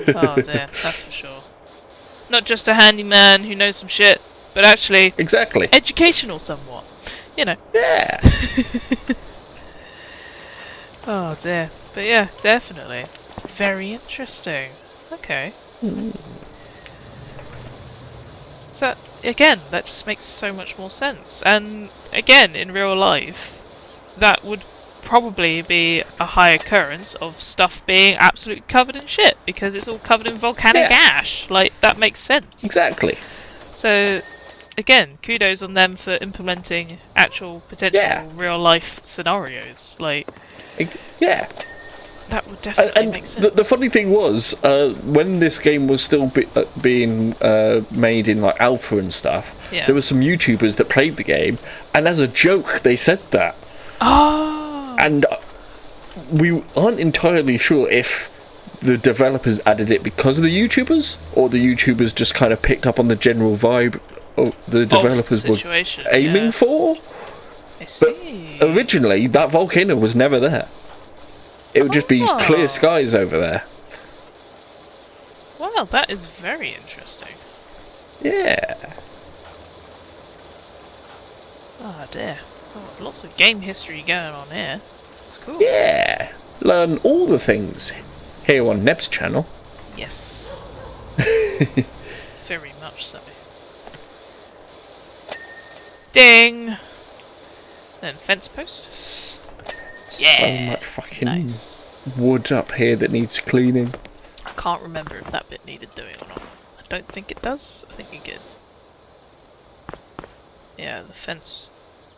Oh dear, that's for sure. Not just a handyman who knows some shit, but actually educational somewhat. You know. Yeah. Oh dear. But yeah, definitely. Very interesting. Okay. So again, that just makes so much more sense. And again, in real life, that would probably be a high occurrence of stuff being absolutely covered in shit, because it's all covered in volcanic ash. Like, that makes sense. Exactly. So again, kudos on them for implementing actual potential real life scenarios. Like, that would definitely make sense. The funny thing was, when this game was still being made in like alpha and stuff, there were some YouTubers that played the game, and as a joke they said that. Oh. And we aren't entirely sure if the developers added it because of the YouTubers, or the YouTubers just kind of picked up on the general vibe the developers were aiming for. I see. But originally, that volcano was never there. It would just be clear skies over there. Wow, that is very interesting. Yeah. Oh dear. Oh, lots of game history going on here. It's cool. Yeah, learn all the things here on Neb's channel. Yes. Very much so. Ding! Then fence post. Yeah. So much fucking Nice. wood up here that needs cleaning. I can't remember if that bit needed doing or not. I don't think it does. I think it did. Yeah, the fence,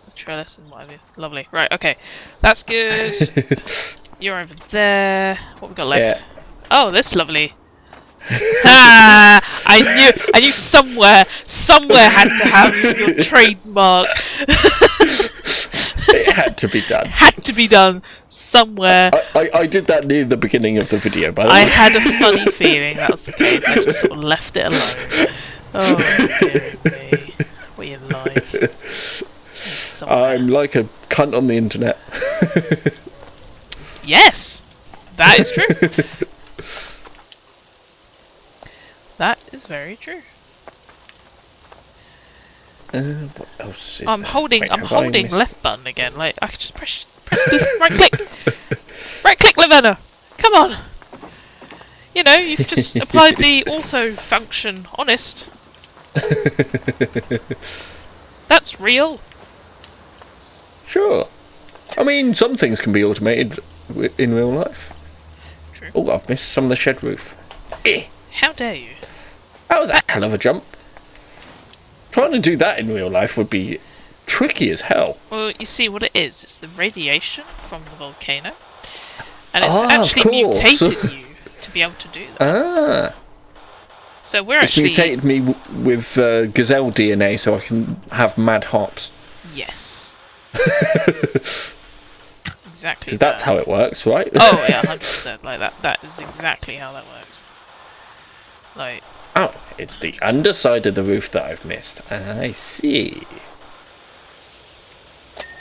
the trellis and what have you. Lovely. Right, okay. That's good. You're over there. What we got left? Yeah. Oh, this lovely. Ah! I knew somewhere had to have your trademark. It had to be done. Had to be done somewhere. I did that near the beginning of the video, by the way. I had a funny feeling that was the case. I just sort of left it alone. Oh dear me. What are you like? Somewhere. I'm like a cunt on the internet. Yes! That is true. That is very true. What else is I'm there? holding Wait, I'm have I holding missed- left button again. Like I could just press right click. Right click, Lavena. Come on. You know, you've just applied the auto function. Honest. That's real. Sure. I mean, some things can be automated in real life. True. Oh, I've missed some of the shed roof. How dare you? That was a hell of a jump. Trying to do that in real life would be tricky as hell. Well, you see what it is. It's the radiation from the volcano. And it's Ah, of actually course. mutated you to be able to do that. Ah. So we're It's actually... mutated me with gazelle DNA so I can have mad hops. Yes. Exactly. Because that's how it works, right? Oh yeah, 100%. Like that is exactly how that works. Like, Oh, it's the underside of the roof that I've missed. I see.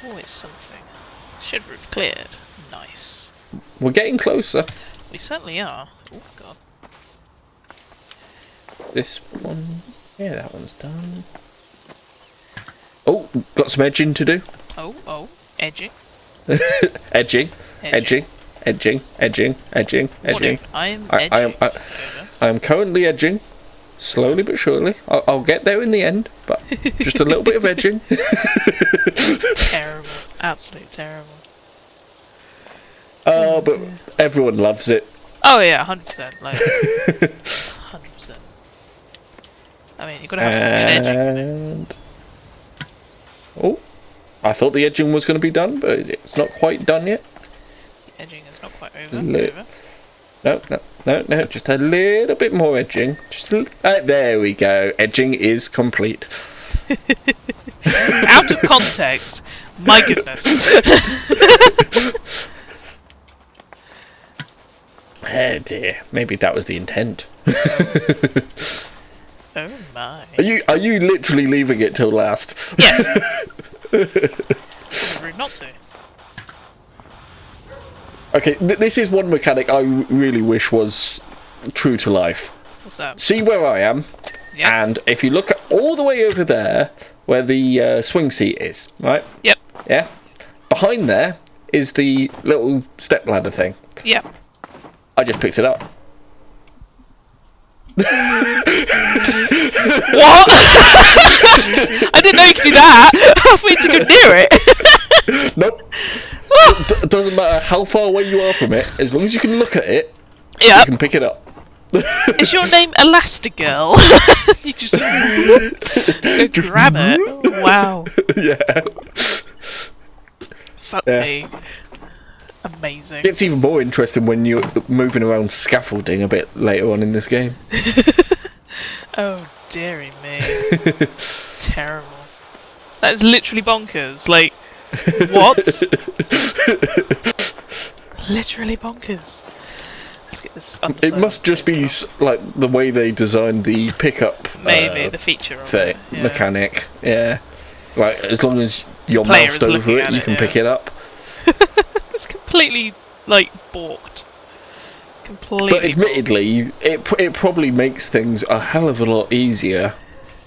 always something. Shed roof cleared. Nice. We're getting closer. We certainly are. Oh god. This one... Yeah, that one's done. Oh, got some edging to do. Oh, edging. Edging. Edging. Edging. Edging. Edging. Edging. I'm I am... edging. I am currently edging. Slowly but surely. I'll get there in the end, but just a little bit of edging. Terrible. Absolutely terrible. But everyone loves it. Oh yeah, 100%. Like, 100%. I mean, you've got to have some good edging. And... Oh, I thought the edging was going to be done, but it's not quite done yet. Edging is not quite over. No, just a little bit more edging. There we go. Edging is complete. Out of context. My goodness. Oh dear. Maybe that was the intent. Oh my. Are you literally leaving it till last? Yes. It's rude not to. Okay, this is one mechanic I really wish was true to life. What's that? See where I am, Yep. and if you look all the way over there, where the swing seat is, right? Yep. Yeah? Behind there is the little step ladder thing. Yep. I just picked it up. What? I didn't know you could do that. I thought you could go near it. Nope. Doesn't matter how far away you are from it, as long as you can look at it, you Yep. can pick it up. Is your name Elastigirl? You just go grab it. Wow. Yeah. Fuck Yeah. me. Amazing. It's even more interesting when you're moving around scaffolding a bit later on in this game. Oh, dearie me. Terrible. That is literally bonkers. Like, what? Literally bonkers. Let's get this. It must just be like the way they designed the pickup Maybe the feature of thing, it. Yeah. mechanic. Yeah. Like, as long as you're Player moused is over looking it, at you it, can yeah. pick it up. It's completely, like, balked. Completely. But admittedly, it probably makes things a hell of a lot easier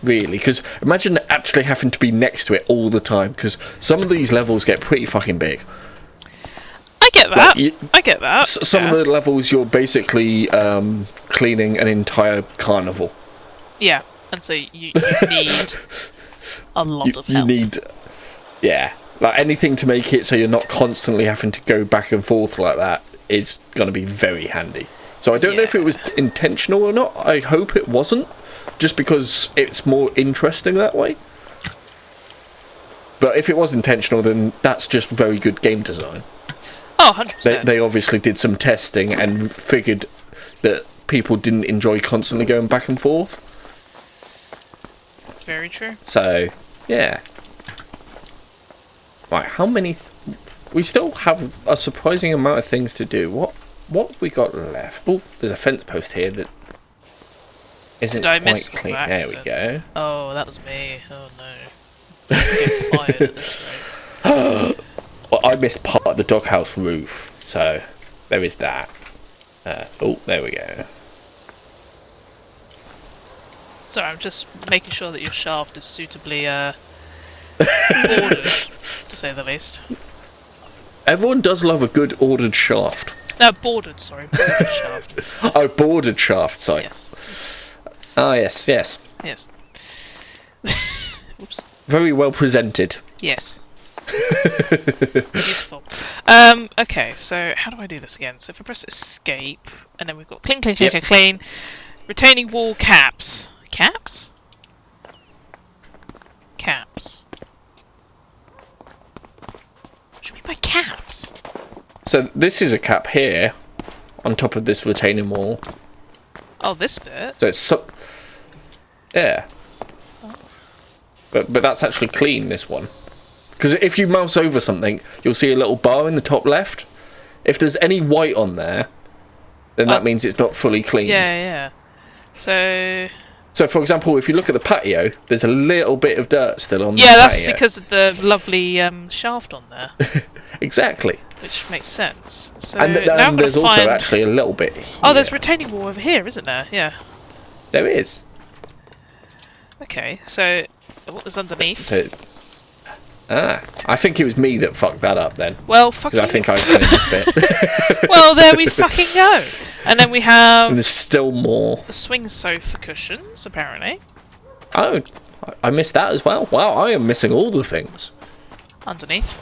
really, because imagine actually having to be next to it all the time, because some of these levels get pretty fucking big. I get that. I get that. Some of the levels you're basically cleaning an entire carnival. Yeah, and so you need a lot of help. You need, yeah, like anything to make it so you're not constantly having to go back and forth like that is going to be very handy. So I don't know if it was intentional or not. I hope it wasn't, just because it's more interesting that way. But if it was intentional, then that's just very good game design. Oh, 100%. They obviously did some testing and figured that people didn't enjoy constantly going back and forth. Very true. So, yeah. Right, how many... we still have a surprising amount of things to do. What have we got left? Oh, there's a fence post here that isn't quite clean. There we go. Oh, that was me. Oh, no. I'm gonna get fired at this rate. Well, I missed part of the doghouse roof, so there is that. Oh, there we go. Sorry, I'm just making sure that your shaft is suitably ordered, to say the least. Everyone does love a good ordered shaft. No, bordered, sorry. Bordered shaft. Oh, bordered shaft, sorry. Yes. Ah, yes. Yes. Oops. Very well presented. Yes. Beautiful. Okay, so how do I do this again? So if I press escape, and then we've got clean, clean, retaining wall caps. Caps? Caps. What do you mean by caps? So this is a cap here, on top of this retaining wall. Oh, this bit? So it's yeah. Oh. But that's actually clean, this one. Because if you mouse over something, you'll see a little bar in the top left. If there's any white on there, then that means it's not fully clean. Yeah. So, for example, if you look at the patio, there's a little bit of dirt still on the patio. patio. Yeah, that's because of the lovely shaft on there. Exactly. Which makes sense. So and now there's also actually a little bit here. Oh, there's retaining wall over here, isn't there? Yeah. There is. Okay, so what was underneath? So, I think it was me that fucked that up then. Well, fucking... I think I was playing this bit. Well, there we fucking go. And then we have... And there's still more. The swing sofa cushions, apparently. Oh, I missed that as well. Wow, I am missing all the things. Underneath.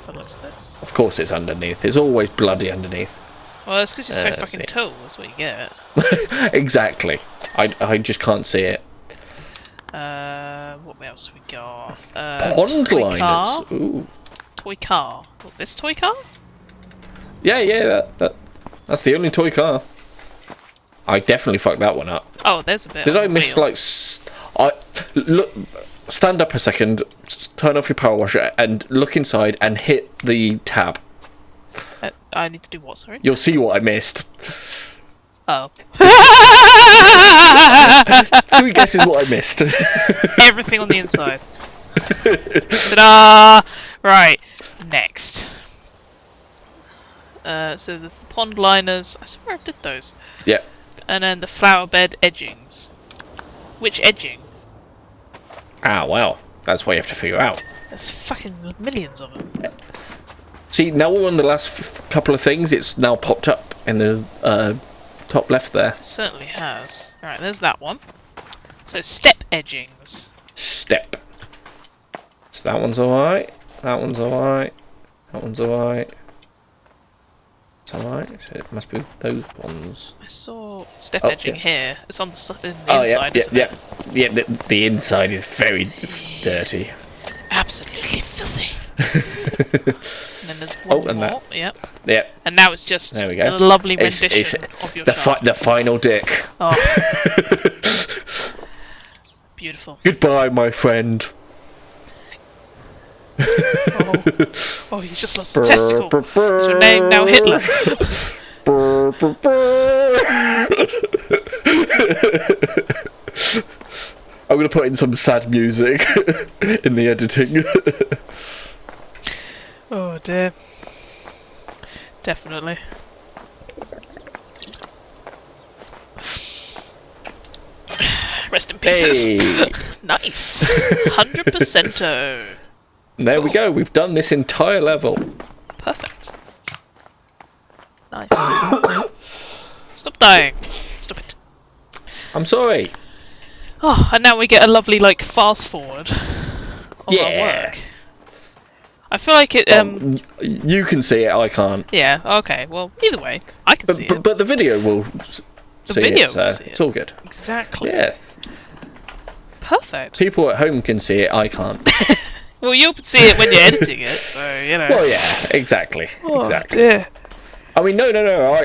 By the looks of it. Of course it's underneath. It's always bloody underneath. Well, it's because you're so fucking tall. That's what you get. Exactly. I just can't see it. What else we got? Pond liners. Car. Ooh. Toy car. What, this toy car? Yeah. That's the only toy car. I definitely fucked that one up. Oh, there's a bit. Did I miss like? Look. Stand up a second. Turn off your power washer and look inside and hit the tab. I need to do what? Sorry. You'll see what I missed. Oh. 3 guesses what I missed. Everything on the inside. Ta-da! Right, next. So there's the pond liners. I swear I did those. Yeah. And then the flower bed edgings. Which edging? Ah, well, that's what you have to figure out. There's fucking millions of them. See, now we're on the last couple of things. It's now popped up in the top left there. It certainly has. Alright, there's that one. So step edgings. Step. So that one's alright. That one's alright. That one's alright. It's alright. So it must be those ones. I saw step edging here. It's on the inside, isn't it? Yeah, the inside is very dirty. Absolutely filthy. And then there's one more. That. Yep. Yep. And now it's just there we go. a lovely rendition of your shaft. The final dick. Oh. Beautiful. Goodbye, my friend. Oh, you just lost a testicle. Is your name now Hitler? I'm going to put in some sad music in the editing. Oh dear. Definitely. Rest in pieces. Hey. Nice. 100%. There we go. We've done this entire level. Perfect. Nice. Stop dying. Stop it. I'm sorry. Oh, and now we get a lovely, like, fast forward of our Yeah. work. I feel like it, You can see it, I can't. Yeah, okay, well, either way, I can see it. But the video will The see video it, so will see it. it's all good. Exactly. Yes. Perfect. People at home can see it, I can't. Well, you'll see it when you're editing it, so, you know. Well, yeah, exactly. Oh, Exactly. dear. I mean, no.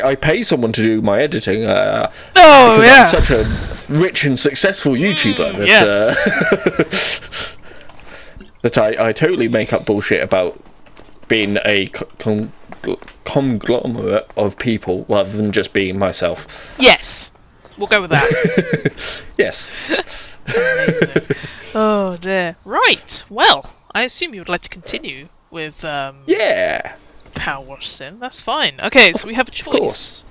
I pay someone to do my editing. Oh, because yeah. I'm such a rich and successful YouTuber that, yes. that I totally make up bullshit about being a conglomerate of people rather than just being myself. Yes. We'll go with that. Yes. Amazing. Oh, dear. Right. Well, I assume you would like to continue with, Yeah. Power Wash Sim. That's fine. Okay, so we have a choice. Of course.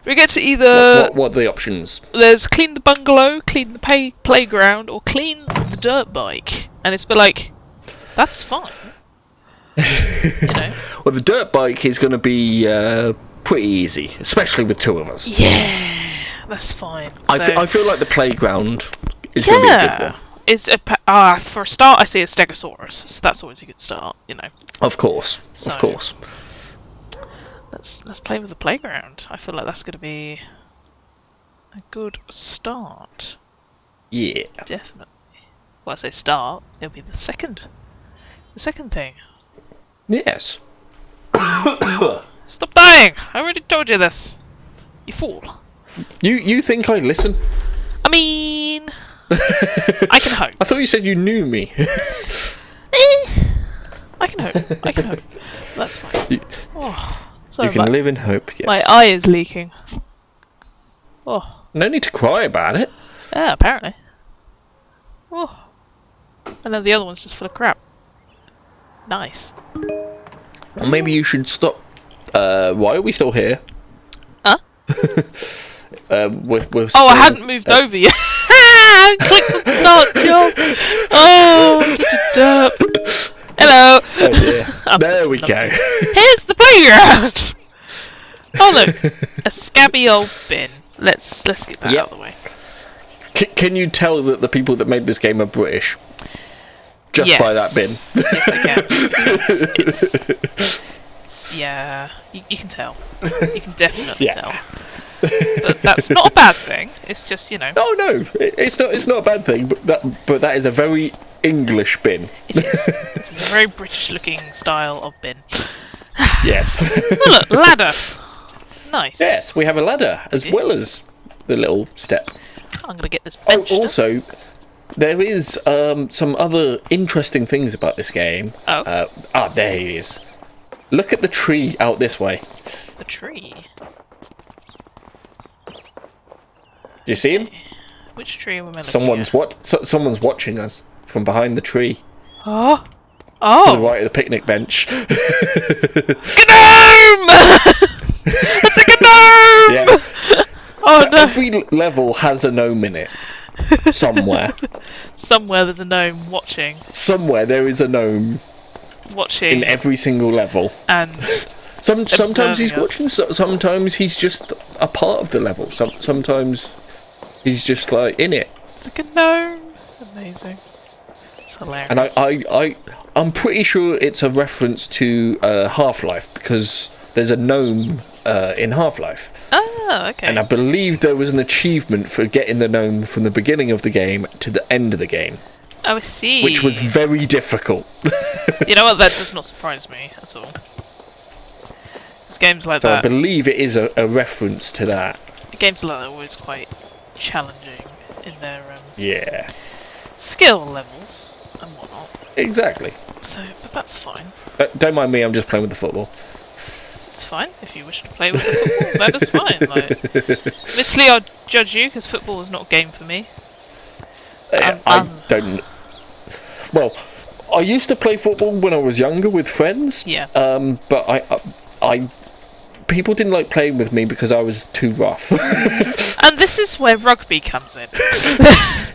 We get to either... What are the options? There's clean the bungalow, clean the playground, or clean the dirt bike. And it's been like, that's fine. You know? Well, the dirt bike is going to be pretty easy, especially with two of us. Yeah, that's fine. I feel like the playground is going to be a good one. It's for a start, I say a Stegosaurus, so that's always a good start, you know. Of course, So, of course. Let's play with the playground. I feel like that's going to be a good start. Yeah. Definitely. Well, I say start, it'll be the second thing. Yes. Stop dying! I already told you this. You fool. You think I listen? I mean, I can hope. I thought you said you knew me. I can hope. That's fine. Sorry, You can live in hope, yes. my eye is leaking. Oh, No need to cry about it. yeah, apparently. Oh, and then the other one's just full of crap. Nice. Or maybe you should stop. Why are we still here? Huh? We're Oh, still, I hadn't moved over yet. Click the start job. Oh, such a derp. Hello. Oh dear. I'm There such a we go. numpty. Here's the playground. Oh look, a scabby old bin. Let's get that out of the way. Can you tell that the people that made this game are British? Just by that bin. Yes, I can. It's yeah, you can tell. You can definitely tell. But that's not a bad thing. It's just, you know. Oh no, it's not a bad thing. But that is a very English bin. It is. It's a very British-looking style of bin. Yes. Oh look, ladder. Nice. Yes, we have a ladder as well as the little step. I'm gonna get this bench. Also, there is some other interesting things about this game. Oh. There he is. Look at the tree out this way. The tree. Do you see him? Which tree am I looking Someone's at? someone's watching us from behind the tree Oh. to the Oh. right of the picnic bench. Gnome! It's a gnome! Yeah. Oh So no. every level has a gnome in it. Somewhere. Somewhere there's a gnome watching. Somewhere there is a gnome in every single level. And Sometimes he's observing us. watching, sometimes he's just a part of the level. Sometimes he's just like in it. it's like a gnome. Amazing. It's hilarious. And I'm pretty sure it's a reference to Half-Life because there's a gnome in Half-Life. Oh, okay. And I believe there was an achievement for getting the gnome from the beginning of the game to the end of the game, Oh, I see. which was very difficult. You know what? That does not surprise me at all. Because games like So I that, believe it is a reference to that. games like that are always quite challenging in their Yeah, skill levels and whatnot. exactly. So, but that's fine. Don't mind me, I'm just playing with the football. This is fine. If you wish to play with the football, that is fine. Like, admittedly, I'll judge you because football is not a game for me. I don't. Well, I used to play football when I was younger with friends. Yeah. But I people didn't like playing with me because I was too rough. And this is where rugby comes in.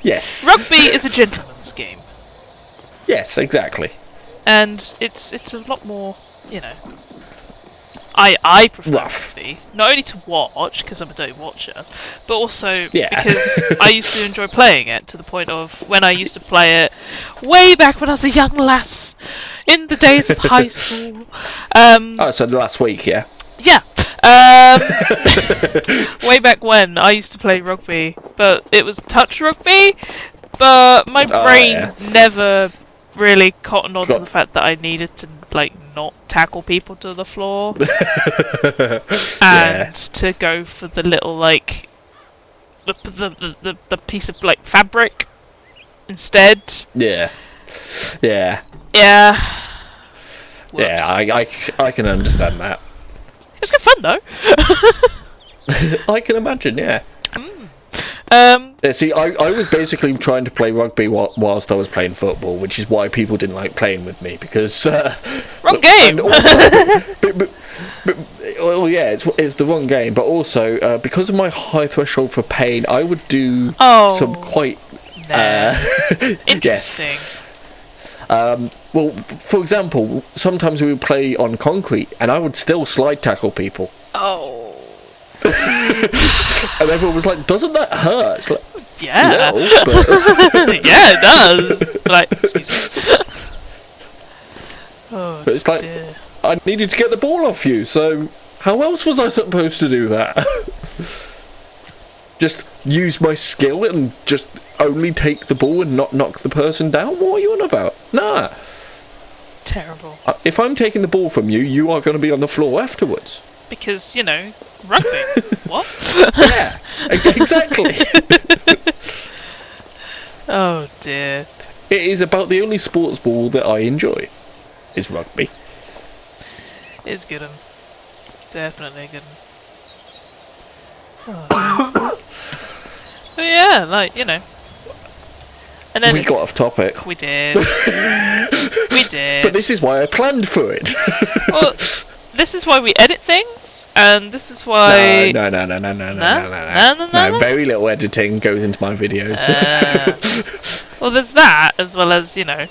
Yes. Rugby is a gentleman's game. Yes, exactly. And it's a lot more, you know. I prefer Rough. rugby, not only to watch, because I'm a dirty watcher, but also Yeah. because I used to enjoy playing it, to the point of when I used to play it way back when I was a young lass, in the days of high school. Oh, so the last week, yeah? Yeah. Way back when I used to play rugby, but it was touch rugby, but my brain never really cottoned on to the fact that I needed to, like, not tackle people to the floor and to go for the little, like, the piece of, like, fabric instead. Yeah. Yeah. Yeah. Yeah, I can understand that. It's good fun though. I can imagine, yeah. Yeah, see, I was basically trying to play rugby whilst I was playing football, which is why people didn't like playing with me, because... wrong game! Also, well, yeah, it's the wrong game, but also, because of my high threshold for pain, I would do some quite... Interesting. Yes. Well, for example, sometimes we would play on concrete, and I would still slide tackle people. Oh. And everyone was like, "Doesn't that hurt?" It's like, yeah. No, but... Yeah, it does. Like, excuse me. Oh, but it's like, dear. I needed to get the ball off you, so how else was I supposed to do that? Just use my skill and just only take the ball and not knock the person down? What are you on about? Nah. Terrible. If I'm taking the ball from you, you are going to be on the floor afterwards. Because, you know, rugby. What? Yeah, exactly. Oh dear. It is about the only sports ball that I enjoy, is rugby. It's good 'un. Definitely good 'un. Oh. But yeah, like, you know. And then We got off topic. we did. We did. But this is why I planned for it. Well, this is why we edit things, and this is why... No. No. Very little editing goes into my videos. Well, there's that, as well as, you know,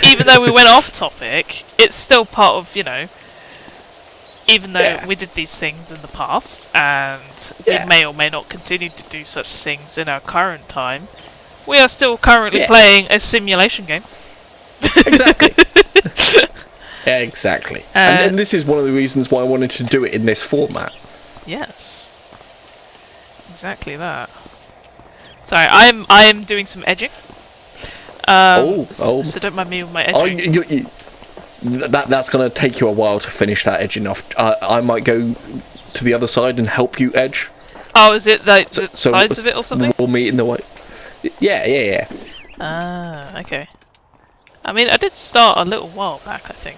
even though we went off topic, it's still part of, you know, even though we did these things in the past, and we may or may not continue to do such things in our current time, we are still currently playing a simulation game. Exactly. Exactly. And this is one of the reasons why I wanted to do it in this format. Yes. Exactly that. Sorry, I am doing some edging. So don't mind me with my edging. That's going to take you a while to finish that edging off. I might go to the other side and help you edge. Oh, is it like the sides of it or something? We'll meet in the way. Yeah. Ah, okay. I mean, I did start a little while back, I think.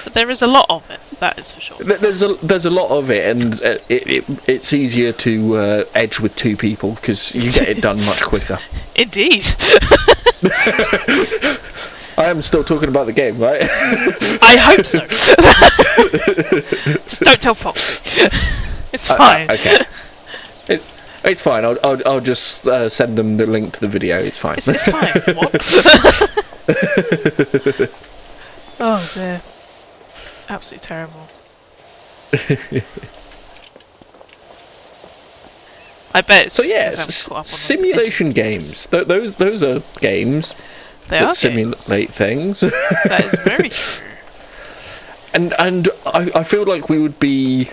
But there is a lot of it, that is for sure. There's a lot of it, and it's easier to edge with two people because you get it done much quicker. Indeed. I am still talking about the game, right? I hope so. Just don't tell Foxy. It's fine. Okay. It's fine. I'll just send them the link to the video. It's fine. It's fine. What? Oh dear. Absolutely terrible. I bet it's so. Yeah, simulation games. Those are games that simulate things. That is very true. And I feel like we would be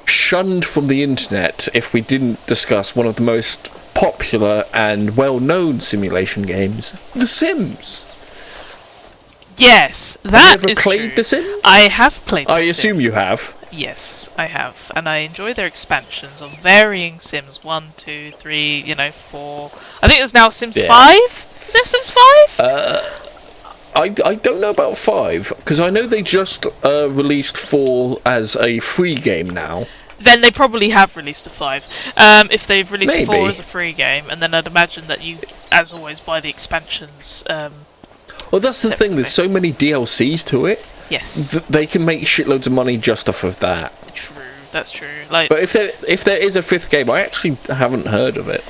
shunned from the internet if we didn't discuss one of the most popular and well-known simulation games, The Sims. Yes, that have you ever is played true. The Sims? I have played The Sims. I assume you have. Yes, I have, and I enjoy their expansions of varying Sims 1, 2, 3, you know, 4. I think there's now Sims 5? Is there Sims 5? I don't know about 5, because I know they just released 4 as a free game now. Then they probably have released a 5. If they've released 4 as a free game, and then I'd imagine that you, as always, buy the expansions. Well, that's the thing, there's so many DLCs to it. Yes. they can make shitloads of money just off of that. True, that's true. Like, But if there is a 5th game, I actually haven't heard of it.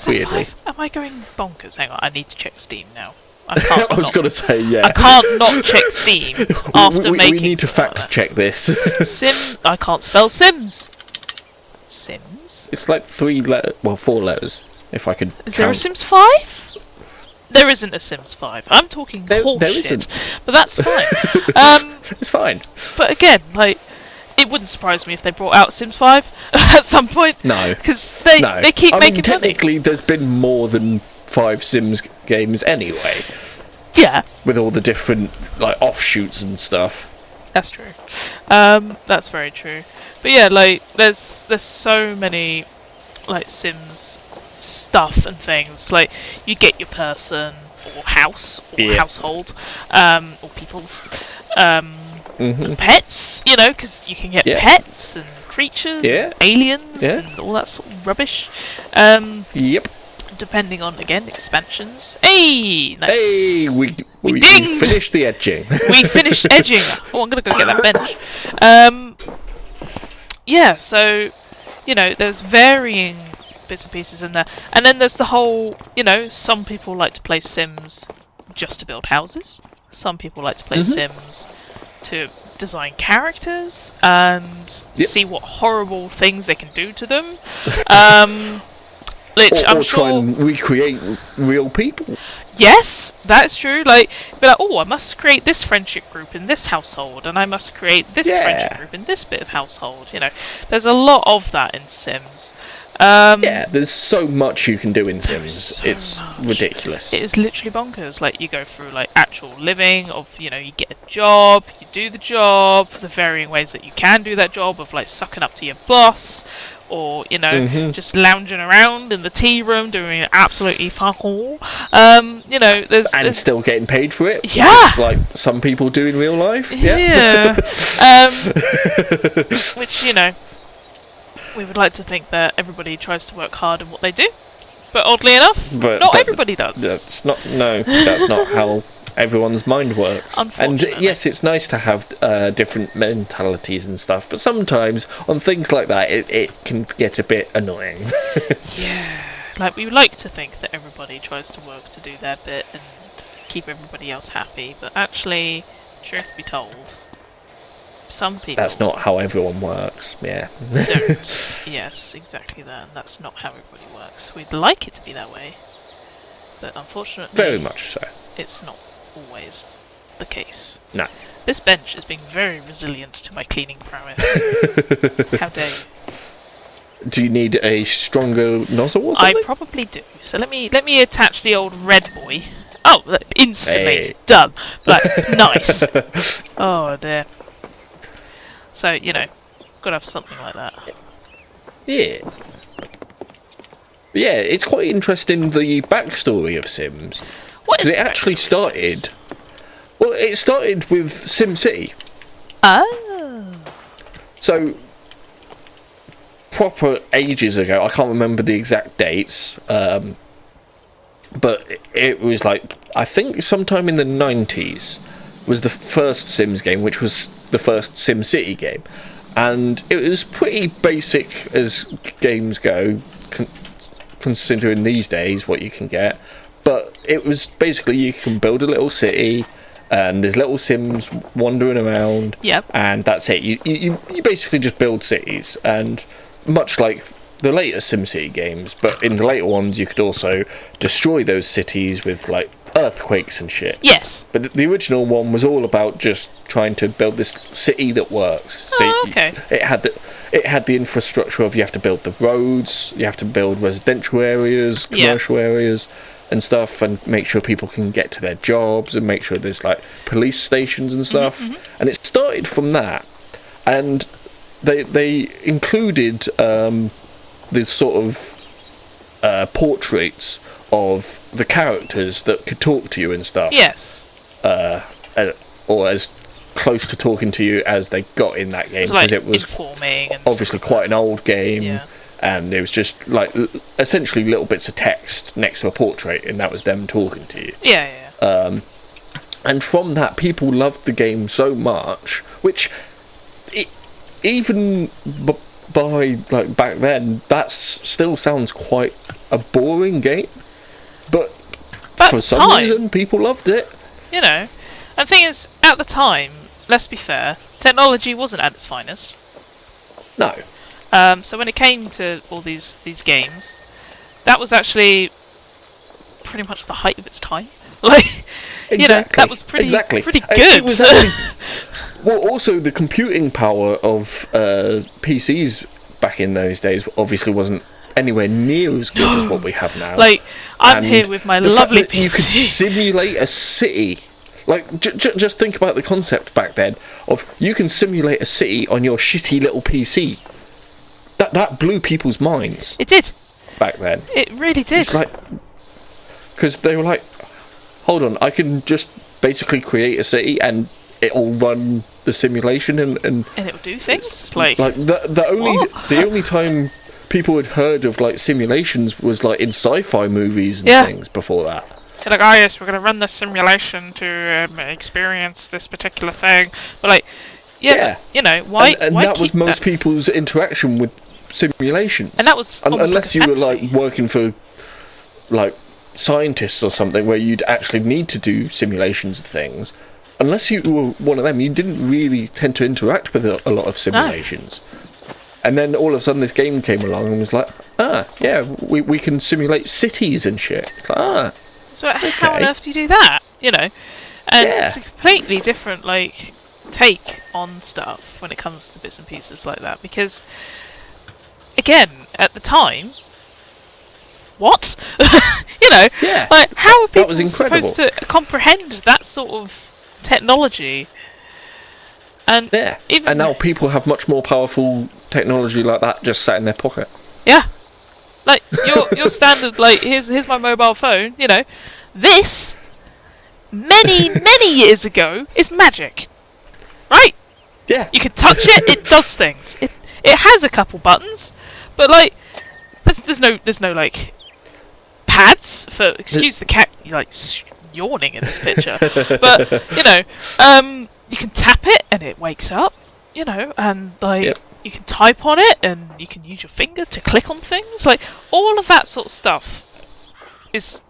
Weirdly. Am I going bonkers? Hang on, I need to check Steam now. I can't. I was going to say, yeah. I can't not check Steam after making. We need to fact check this. I can't spell Sims. Sims. It's like 4 letters. If I could. Is there a Sims 5? There isn't a Sims 5. I'm talking bullshit. There isn't. But that's fine. It's fine. But again, like, it wouldn't surprise me if they brought out Sims 5 at some point. No. Because they keep making money. Technically, there's been more than 5 Sims games anyway. Yeah. With all the different like offshoots and stuff. That's true. That's very true. But yeah, like, there's so many like Sims stuff and things. Like, you get your person or house or household, or people's pets, you know, because you can get pets and creatures and aliens and all that sort of rubbish. Yep. Depending on, again, expansions. Hey, nice. Hey, we dinged. finished the edging. We finished edging. Oh, I'm gonna go get that bench. Yeah, so, you know, there's varying bits and pieces in there, and then there's the whole, you know, some people like to play Sims just to build houses. Some people like to play Sims to design characters and see what horrible things they can do to them. Which I'm sure try and recreate real people. Yes, that's true. Like, be like, oh, I must create this friendship group in this household, and I must create this friendship group in this bit of household. You know, there's a lot of that in Sims. There's so much you can do in Sims. It's ridiculous. It is literally bonkers. Like, you go through like actual living of, you know, you get a job, you do the job, the varying ways that you can do that job of like sucking up to your boss, or, you know, just lounging around in the tea room doing absolutely fuck all. You know, there's still getting paid for it. Yeah, like some people do in real life. Yeah. Which, you know, we would like to think that everybody tries to work hard in what they do, but oddly enough, not everybody does. That's not how everyone's mind works. And yes, it's nice to have different mentalities and stuff, but sometimes on things like that, it can get a bit annoying. Yeah, like, we would like to think that everybody tries to work to do their bit and keep everybody else happy, but actually, truth be told, some people... That's not how everyone works, yeah. Don't. Yes, exactly that, and that's not how everybody works. We'd like it to be that way, but unfortunately... Very much so. It's not always the case. No. This bench is being very resilient to my cleaning prowess. How dare you? Do you need a stronger nozzle or something? I probably do. So let me attach the old red boy. Oh, instantly done. Like, nice. Oh dear. So, you know, gotta have something like that. Yeah. Yeah, it's quite interesting, the backstory of Sims. What is it actually started? Well, it started with SimCity. Oh. So, proper ages ago, I can't remember the exact dates, but it was like, I think sometime in the 90s was the first Sims game, which was the first SimCity game. And it was pretty basic as games go, considering these days what you can get. But it was basically, you can build a little city, and there's little Sims wandering around. Yep. And that's it. You basically just build cities, and much like the later SimCity games, but in the later ones you could also destroy those cities with like earthquakes and shit. Yes. But the original one was all about just trying to build this city that works. Oh, okay. It had the infrastructure of, you have to build the roads, you have to build residential areas, commercial areas and stuff, and make sure people can get to their jobs, and make sure there's like police stations and stuff. And it started from that, and they included the sort of portraits of the characters that could talk to you and stuff. Yes. Or as close to talking to you as they got in that game, because it was informing and obviously quite an old game. Yeah. And it was just like essentially little bits of text next to a portrait, and that was them talking to you. Yeah. And from that, people loved the game so much, which even by like back then, that still sounds quite a boring game. But for some reason, people loved it. You know, and the thing is, at the time, let's be fair, technology wasn't at its finest. No. So when it came to all these games, that was actually pretty much the height of its time. Like, exactly. You know, that was pretty good. It was actually, well, also the computing power of PCs back in those days obviously wasn't anywhere near as good as what we have now. Like, I'm here with my lovely PC. You could simulate a city. Like, just think about the concept back then of you can simulate a city on your shitty little PC. That blew people's minds. It did. Back then. It really did. It's like, because they were like, hold on, I can just basically create a city and it'll run the simulation and it'll do things like the only time people had heard of like simulations was like in sci-fi movies and things before that. They're like, oh yes, we're going to run this simulation to experience this particular thing. But like, you know, why? And why that was most people's interaction with simulations. And that was unless you were like working for like scientists or something where you'd actually need to do simulations of things. Unless you were one of them, you didn't really tend to interact with a lot of simulations. No. And then all of a sudden this game came along and was like, we can simulate cities and shit. It's like, so how on earth do you do that? You know? And it's a completely different, like, take on stuff when it comes to bits and pieces like that. Because, again, at the time, what? You know? Yeah. Like, how are people supposed to comprehend that sort of technology? And and now people have much more powerful technology like that just sat in their pocket. Yeah. Like, your standard, like, here's my mobile phone, you know. This, many years ago, is magic. Right? Yeah. You can touch it, it does things. It has a couple buttons, but, like, there's no, like, pads for, excuse the cat, like, yawning in this picture. But, you know, you can tap it and it wakes up, you know, and, like, you can type on it and you can use your finger to click on things. Like, all of that sort of stuff is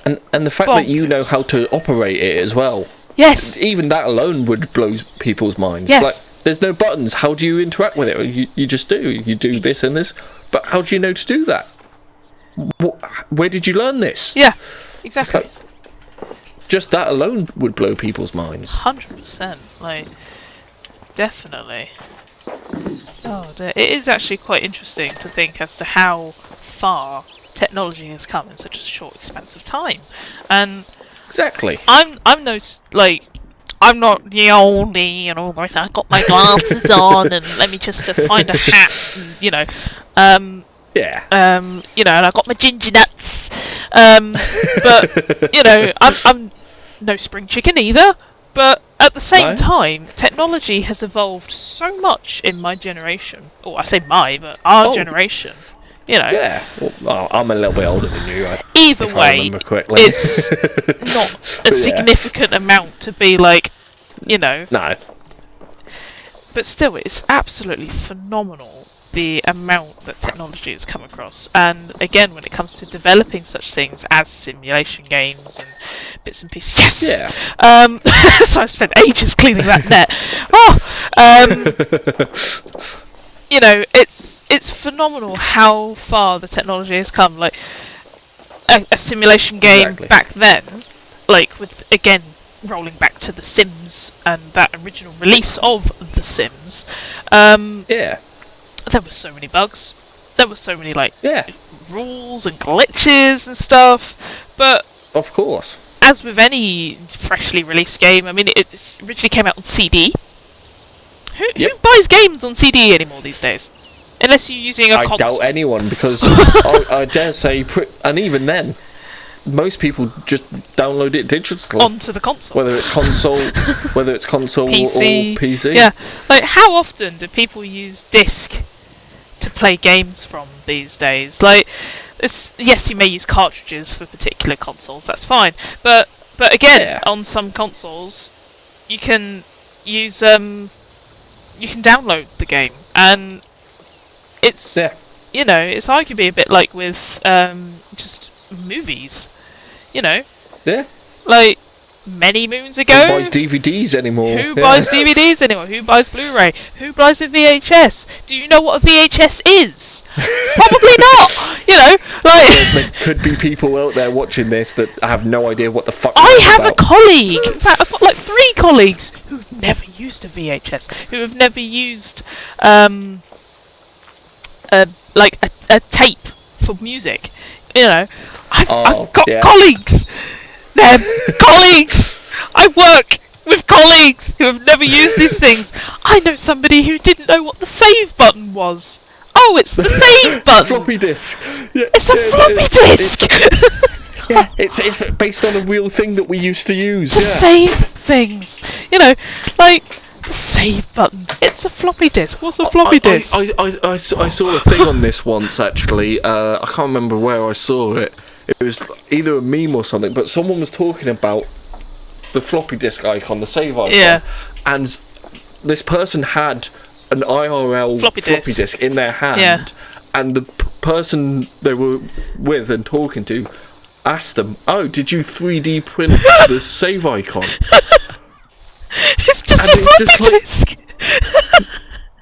and the fact that you know how to operate it as well. Yes. Even that alone would blow people's minds. Yes. Like, there's no buttons. How do you interact with it? You just do. You do this and this. But how do you know to do that? Where did you learn this? Yeah, exactly. Like, just that alone would blow people's minds. 100%. Like, definitely. Oh dear. It is actually quite interesting to think as to how far technology has come in such a short expanse of time. And exactly. I'm no, like, I'm not the only, you know, like, I've got my glasses on and let me just find a hat and, you know, you know, and I've got my ginger nuts. But, you know, I'm no spring chicken either. But at the same time, technology has evolved so much in my generation. Oh, I say my, but our generation. You know. Yeah. Well, I'm a little bit older than you. Either way, it's not a significant amount to be like, you know. No. But still, it's absolutely phenomenal the amount that technology has come across. And again, when it comes to developing such things as simulation games and bits and pieces, yes. Yeah. So I spent ages cleaning that net. You know, it's phenomenal how far the technology has come. Like a simulation game back then, like with again rolling back to The Sims and that original release of The Sims. There were so many bugs. There were so many rules and glitches and stuff. But of course, as with any freshly released game, I mean, it originally came out on CD. Who buys games on CD anymore these days? Unless you're using a console. I doubt anyone, because I dare say, and even then, most people just download it digitally onto the console. Whether it's console PC. or PC. Yeah, like how often do people use disc to play games from these days? Like, yes, you may use cartridges for particular consoles. That's fine, but But again, Yeah. on some consoles, you can use you can download the game, and it's it's arguably a bit like with just movies, Yeah. like many moons ago. Who buys DVDs anymore? Who buys DVDs anymore? Who buys Blu-ray? Who buys a VHS? Do you know what a VHS is? Probably not. There could be people out there watching this that have no idea what the fuck. I have about. a colleague. In fact, I've got like 3 colleagues who've never used a VHS, who have never used a tape for music. I've got colleagues. They're colleagues. I work with colleagues who have never used these things. I know somebody who didn't know what the save button was. Oh, it's the save button. Floppy disk. Yeah, it's a floppy disk. It's based on a real thing that we used to use. To save things. Like the save button. It's a floppy disk. What's a floppy disk? I saw a thing on this once, actually. I can't remember where I saw it. It was either a meme or something, but someone was talking about the floppy disk icon, the save icon, and this person had an IRL floppy disk in their hand, and the person they were with and talking to asked them, "Oh, did you 3D print the save icon?" It's just a floppy disk.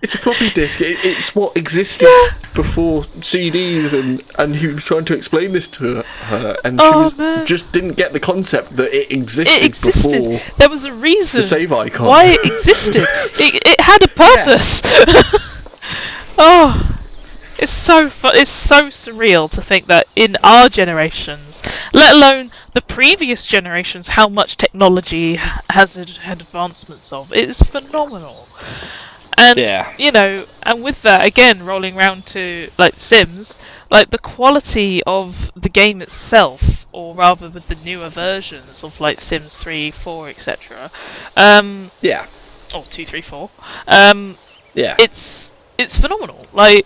It's a floppy disk. It's what existed before CDs, and he was trying to explain this to her, and she just didn't get the concept that it existed before. There was a reason. The save icon. Why it existed. it had a purpose. It's so it's so surreal to think that in our generations, let alone the previous generations, how much technology has had advancements of. It is phenomenal. And and with that, again, rolling round to like Sims, like the quality of the game itself, or rather with the newer versions of like Sims 3, 4, etc. Or 2, 3, 4. It's phenomenal. Like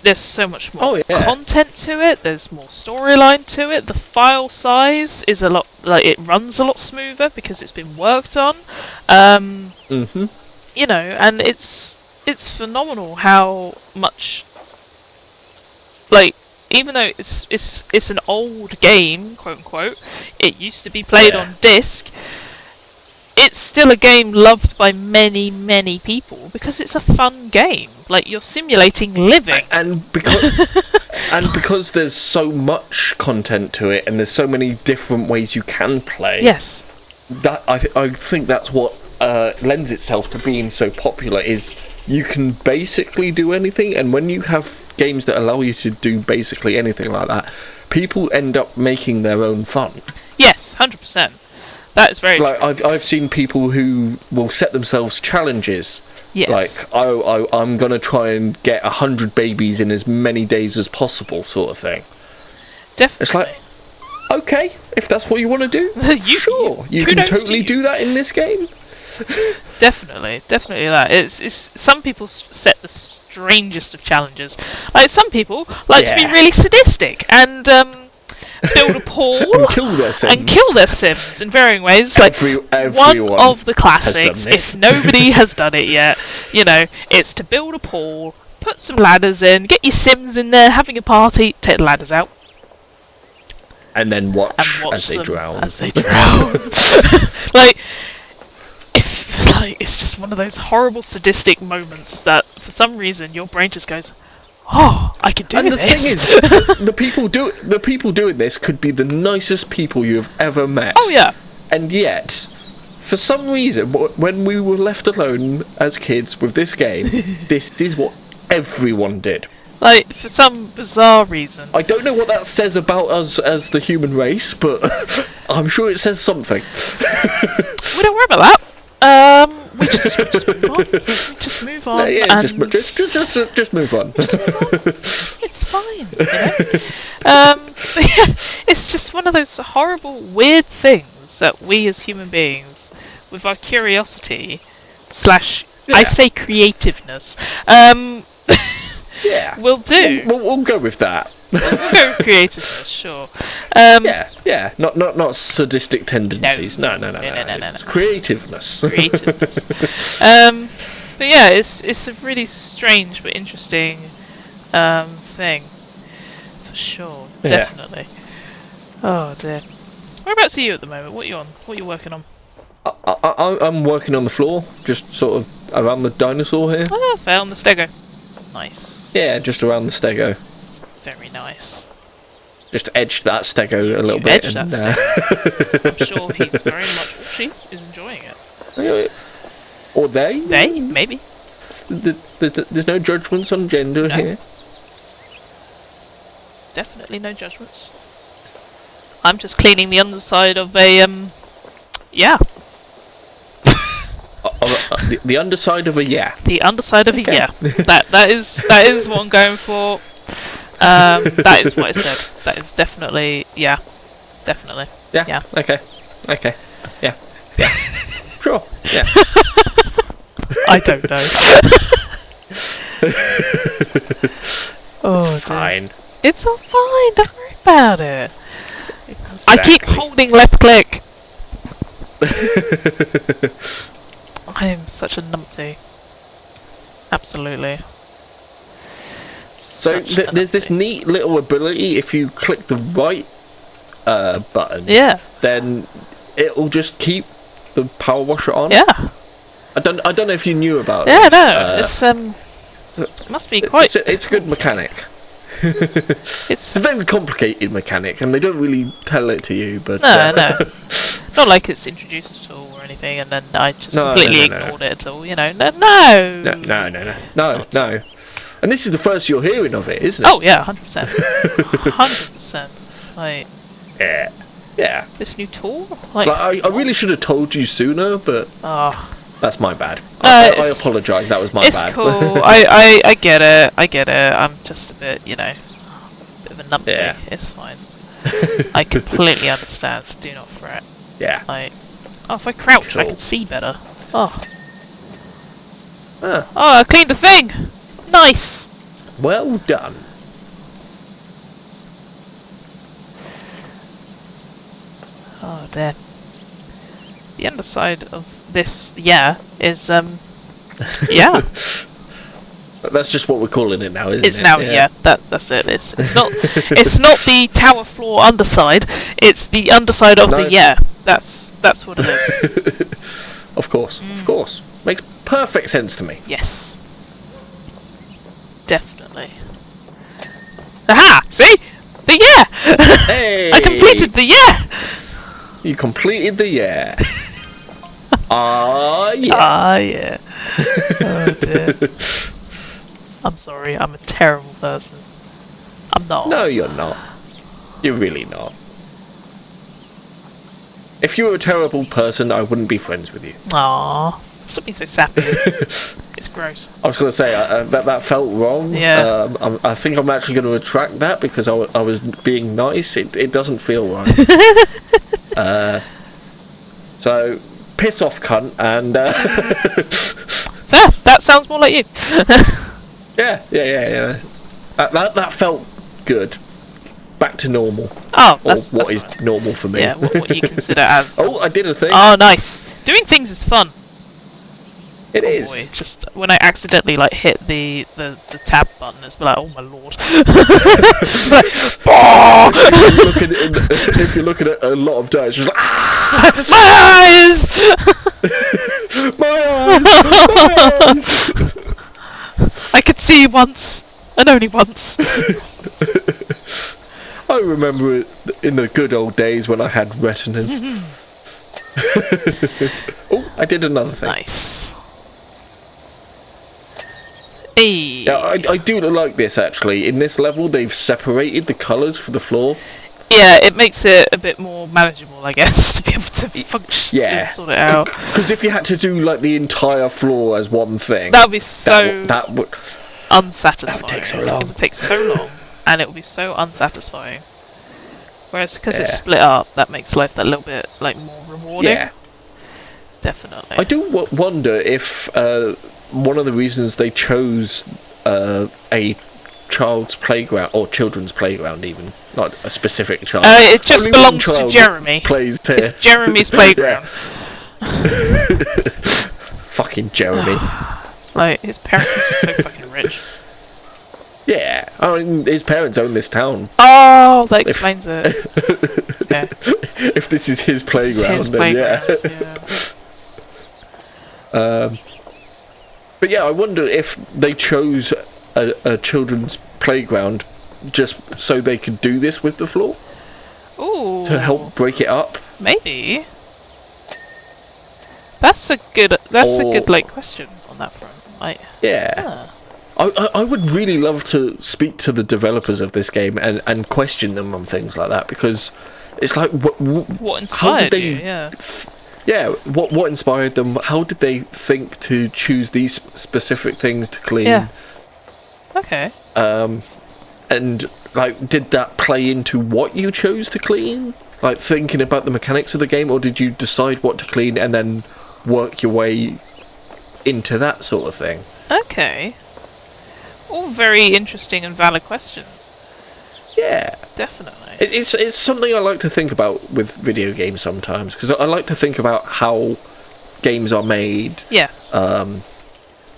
there's so much more content to it. There's more storyline to it. The file size is a lot it runs a lot smoother because it's been worked on. And it's phenomenal how much, like, even though it's an old game, quote unquote, it used to be played on disc. It's still a game loved by many, many people because it's a fun game. Like you're simulating living, and because there's so much content to it, and there's so many different ways you can play. Yes, that I think that's what lends itself to being so popular, is you can basically do anything, and when you have games that allow you to do basically anything like that, people end up making their own fun. Yes, 100%. That is very true. I've seen people who will set themselves challenges. Yes. Like, I'm going to try and get 100 babies in as many days as possible, sort of thing. Definitely. It's like, okay, if that's what you want to do, sure. You can totally do that in this game. Definitely that. It's some people set the strangest of challenges. Like some people like to be really sadistic and build a pool and kill their sims in varying ways. Like one of the classics, if nobody has done it yet, it's to build a pool, put some ladders in, get your sims in there having a party, take the ladders out, and then watch as they drown. It's just one of those horrible sadistic moments that for some reason your brain just goes, oh, I can do this. And the thing is, the people doing this could be the nicest people you have ever met. Oh yeah. And yet, for some reason, when we were left alone as kids with this game, this is what everyone did. Like, for some bizarre reason. I don't know what that says about us as the human race, but I'm sure it says something. We don't worry about that. We just move on. Just move on. Yeah, and just move on. It's fine, But yeah, it's just one of those horrible, weird things that we as human beings, with our curiosity / I say creativeness, we'll do. We'll go with that. We'll go with creativeness, sure. Yeah. Not sadistic tendencies. No. It's creativeness. Creativeness. But yeah, it's a really strange but interesting thing, for sure. Yeah. Definitely. Oh dear. Whereabouts are you at the moment? What are you on? What are you working on? I'm working on the floor, just sort of around the dinosaur here. Oh, fair, on the stego. Nice. Yeah, just around the stego. Very nice. Just edged that stego a little You bit. edged And, that stego. I'm sure he's very much, or she is enjoying it. or they. They? Maybe. There's no judgments on gender No. here. Definitely no judgments. I'm just cleaning the underside of a, yeah. The underside of a yeah. The underside of a Okay. yeah. That is what I'm going for. That is what I said. That is definitely yeah. Definitely. Yeah. Yeah. Okay. Yeah. Sure. Yeah. I don't know. Oh dear. Fine. It's all fine, don't worry about it. Exactly. I keep holding left click. I am such a numpty. Absolutely. So Such a there's this numpty. neat little ability. If you click the right button, Yeah. then it'll just keep the power washer on. Yeah. I don't know if you knew about Yeah, this. no. It must be quite. It's a good mechanic. It's a very complicated mechanic, and they don't really tell it to you. But No. Not like it's introduced at all or anything, and then I just completely ignored it at all. You know, no. No. And this is the first you're hearing of it, isn't it? Oh yeah, 100%. 100%. Like Yeah. this new tool. Like I really should have told you sooner, but oh, that's my bad. I apologise. That was my it's bad. cool. I get it. I'm just a bit, bit of a numpty. Yeah. It's fine. I completely understand. Do not fret. Yeah. Like, oh, if I crouch, I Cool. can see better. Oh, Ah, I cleaned the thing. Nice. well done. Oh dear. The underside of this, is yeah. That's just what we're calling it now, isn't it? It's now, yeah. That's it. It's not the tower floor underside. It's the underside of No. the yeah. That's what it is. Of course. Makes perfect sense to me. Yes. Definitely. Aha! See? The yeah! Hey! I completed the yeah! You completed the yeah. Ah, yeah. Ah, yeah. Oh dear. I'm sorry, I'm a terrible person. I'm not. No, you're not. You're really not. If you were a terrible person, I wouldn't be friends with you. Aww. Stop being so sappy. It's gross. I was going to say that felt wrong. Yeah. I think I'm actually going to retract that because I was being nice. It doesn't feel right. So piss off, cunt, and Fair, that sounds more like you. yeah. That felt good. Back to normal, Oh, or that's what is right. normal for me. Yeah, what you consider as. Oh, I did a thing. Oh, nice. Doing things is fun. It Oh is. boy, just when I accidentally hit the tab button, it's like, oh my lord. Like, If you're looking at a lot of dirt, it's just like, ah! My eyes! My eyes! I could see once, and only once. I remember it in the good old days when I had retinas. Oh, I did another thing. Nice. Hey. Yeah, I do like this actually. In this level, they've separated the colours for the floor. Yeah, it makes it a bit more manageable, I guess, to be able to function Yeah. and sort it out. Because if you had to do like the entire floor as one thing, That would be so that would unsatisfying. that would take so long. It would take so long, and it would be so unsatisfying. Whereas because it's Yeah. split up, that makes life that little bit more rewarding. Yeah. Definitely. I do wonder if one of the reasons they chose a child's playground or children's playground, even not a specific child. It just Only belongs one to child Jeremy. Plays here. It's Jeremy's playground. Fucking Jeremy. Like, his parents must be so fucking rich. Yeah, I mean, his parents own this town. Oh, that explains it. Yeah. If this is his playground, His then playground, yeah. But yeah, I wonder if they chose a children's playground just so they could do this with the floor Ooh. to help break it up. Maybe. That's a good like question on that front. Like, Yeah. I would really love to speak to the developers of this game and question them on things like that, because it's like what inspired how did you? they, Yeah. what inspired them? How did they think to choose these specific things to clean? Yeah. Okay. And like, did that play into what you chose to clean? Like, thinking about the mechanics of the game, or did you decide what to clean and then work your way into that sort of thing? Okay. All very interesting and valid questions. Yeah. Definitely. It's something I like to think about with video games sometimes, because I like to think about how games are made. Yes.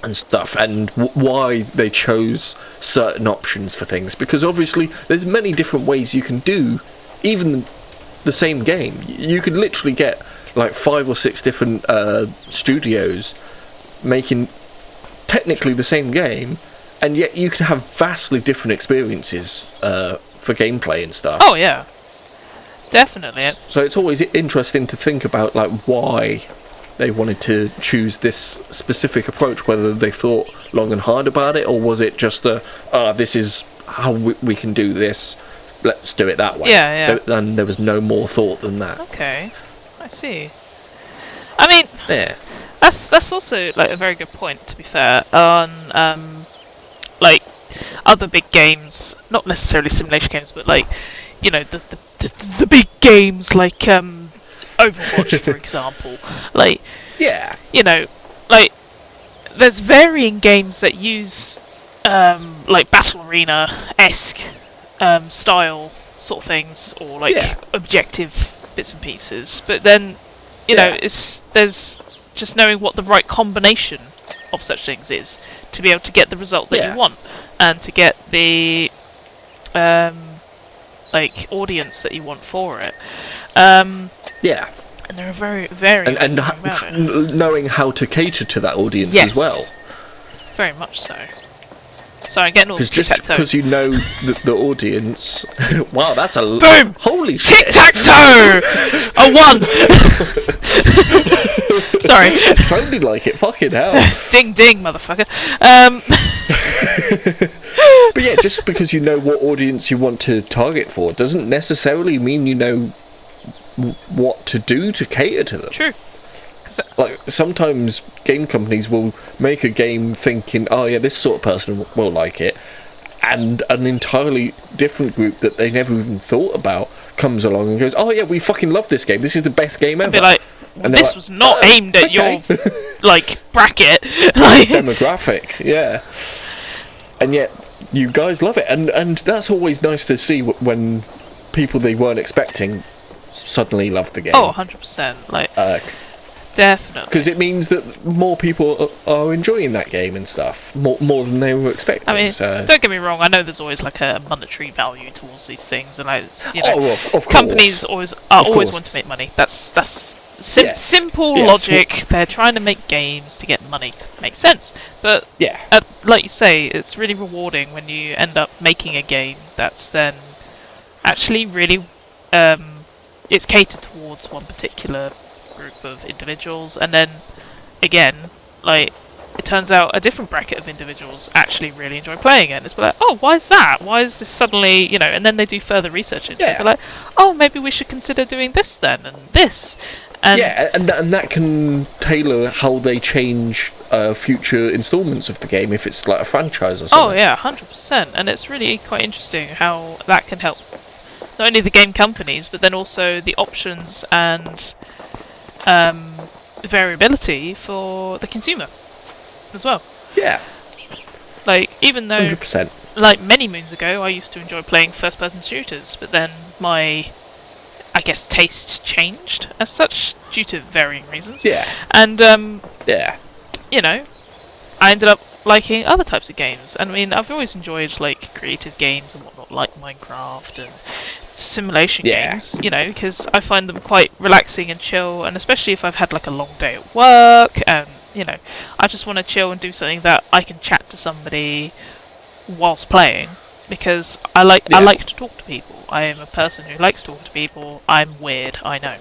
And stuff, and why they chose certain options for things, because obviously there's many different ways you can do even the same game. You could literally get like 5 or 6 different studios making technically the same game, and yet you could have vastly different experiences for gameplay and stuff. Oh yeah, definitely. So it's always interesting to think about like why they wanted to choose this specific approach, whether they thought long and hard about it, or was it just this is how we can do this, let's do it that way. Yeah. And there was no more thought than that. Okay, I see. I mean, Yeah. that's also like a very good point, to be fair, on like other big games, not necessarily simulation games, but like, you know, the big games like Overwatch, for example. Like, Yeah. you know, like, there's varying games that use like battle arena-esque style sort of things, or like objective bits and pieces, but then you know, there's just knowing what the right combination of such things is to be able to get the result that you want, and to get the like audience that you want for it. Yeah. And there are very and knowing how to cater to that audience as well. Very much so. Sorry, I'm getting all just because you know the audience. Wow, that's a boom! Holy shit! Tic-tac-toe! A 1! Sorry. It sounded like it, fucking hell. Ding ding, motherfucker. But yeah, just because you know what audience you want to target for doesn't necessarily mean you know what to do to cater to them. True. Like, sometimes game companies will make a game thinking, oh yeah, this sort of person will like it, and an entirely different group that they never even thought about comes along and goes, oh yeah, we fucking love this game, this is the best game ever. I'd be like, and this was not aimed at your like bracket. Demographic, yeah. And yet you guys love it, and that's always nice to see when people they weren't expecting suddenly love the game. Oh, 100%. Like, definitely. Because it means that more people are enjoying that game and stuff, more than they were expecting. I mean, so. Don't get me wrong, I know there's always like a monetary value towards these things, and like, you know, of course. Companies always want to make money. That's simple logic. They're trying to make games to get money. Makes sense. But like you say, it's really rewarding when you end up making a game that's then actually really it's catered towards one particular group of individuals, and then again, like, it turns out a different bracket of individuals actually really enjoy playing it, and it's like, oh, why is that? Why is this suddenly, you know? And then they do further research into it. They're like, oh, maybe we should consider doing this then, and this. And and that can tailor how they change future installments of the game if it's like a franchise or something. Oh yeah, 100%. And it's really quite interesting how that can help not only the game companies, but then also the options and variability for the consumer as well. Yeah. Like, even though 100%. like many moons ago, I used to enjoy playing first-person shooters, but then my, I guess, taste changed as such due to varying reasons. Yeah. And Yeah. you know, I ended up liking other types of games. And I mean, I've always enjoyed like creative games and whatnot, like Minecraft and simulation games. You know, because I find them quite relaxing and chill, and especially if I've had like a long day at work, and you know, I just want to chill and do something that I can chat to somebody whilst playing. Because I like to talk to people. I am a person who likes talking to people. I'm weird, I know.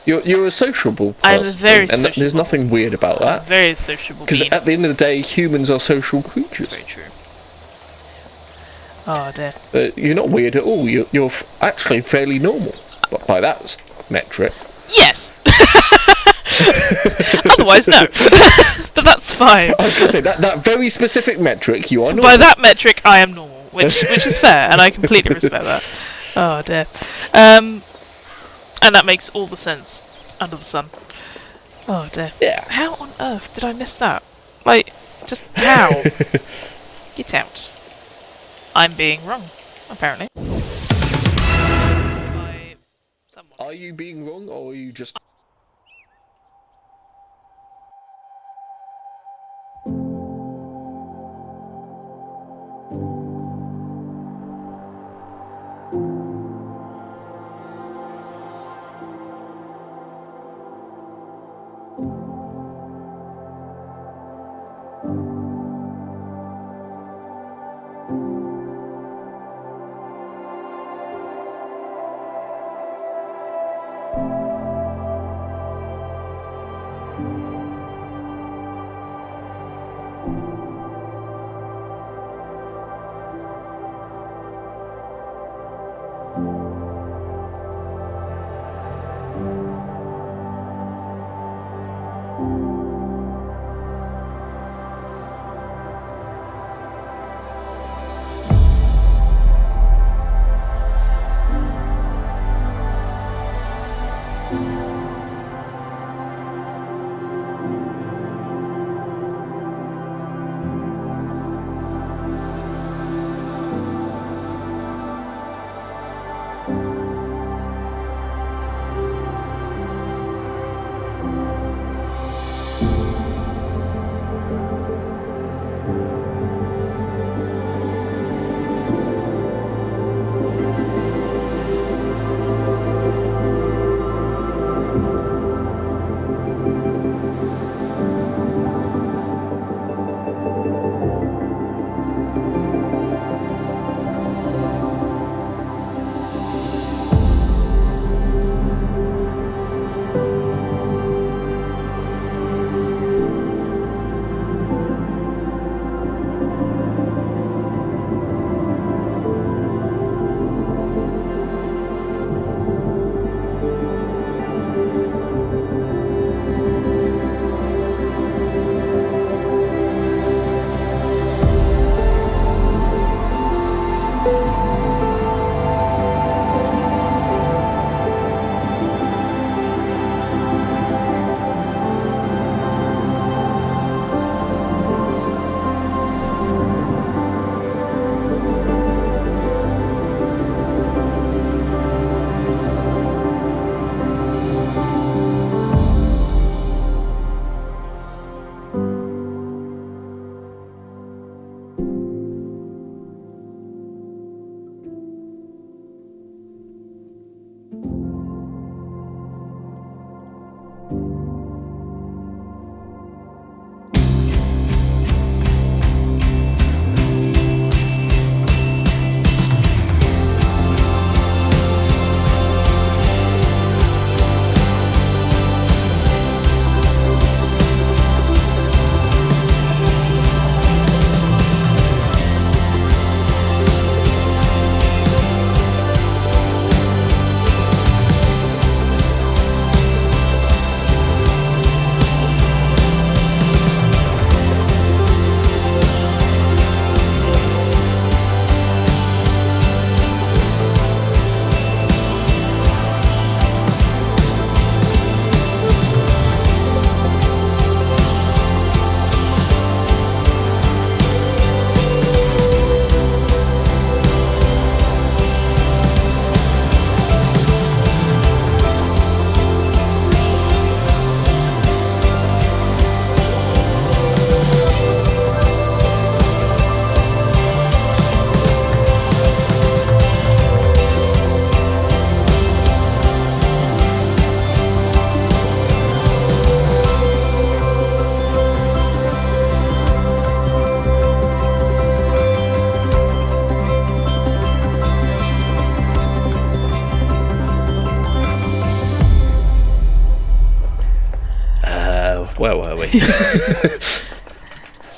You're a sociable person. I'm a very and sociable. there's nothing weird about I'm that. a very sociable. Because at the end of the day, humans are social creatures. That's very true. Oh dear. You're not weird at all. You're actually fairly normal, but by that metric. Yes. Otherwise, no. But that's fine. I was going to say that very specific metric, you are normal. By that metric, I am normal, which is fair, and I completely respect that. Oh dear. And that makes all the sense under the sun. Oh dear. Yeah. How on earth did I miss that? Like, just how? Get out. I'm being wrong, apparently. By someone. Are you being wrong, or are you just...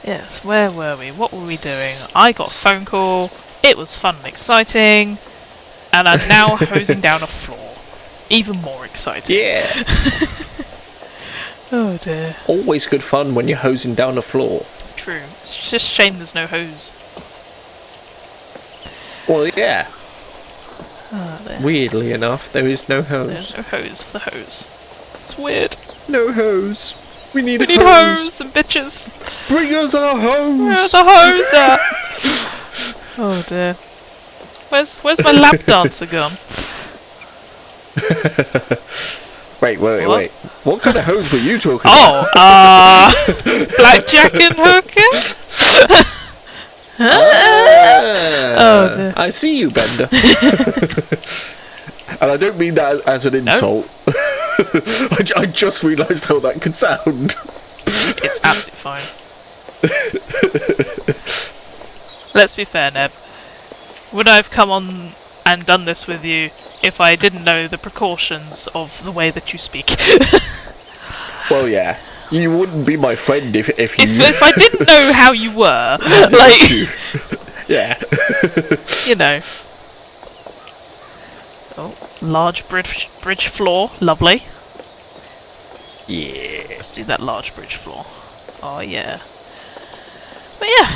Yes, where were we? What were we doing? I got a phone call. It was fun and exciting. And I'm now hosing down a floor. Even more exciting. Yeah. Oh dear. Always good fun when you're hosing down a floor. True. It's just a shame there's no hose. Well, yeah. There. Weirdly enough, there is no hose. There's no hose for the hose. It's weird. No hose. We need We need hose and bitches. Bring us our hose. Where's the hose at? Oh dear. Where's my lap dancer gone? Wait. What? What kind of hose were you talking Oh, blackjack and hooker? Oh dear. I see you, Bender. And I don't mean that as an insult. I just realised how that could sound. It's absolutely fine. Let's be fair, Neb. Would I have come on and done this with you if I didn't know the precautions of the way that you speak? Well, yeah. You wouldn't be my friend if you... If I didn't know how you were, like... Yeah. You know. Oh, large bridge floor. Lovely. Yeah. Let's do that large bridge floor. Oh, yeah. But yeah.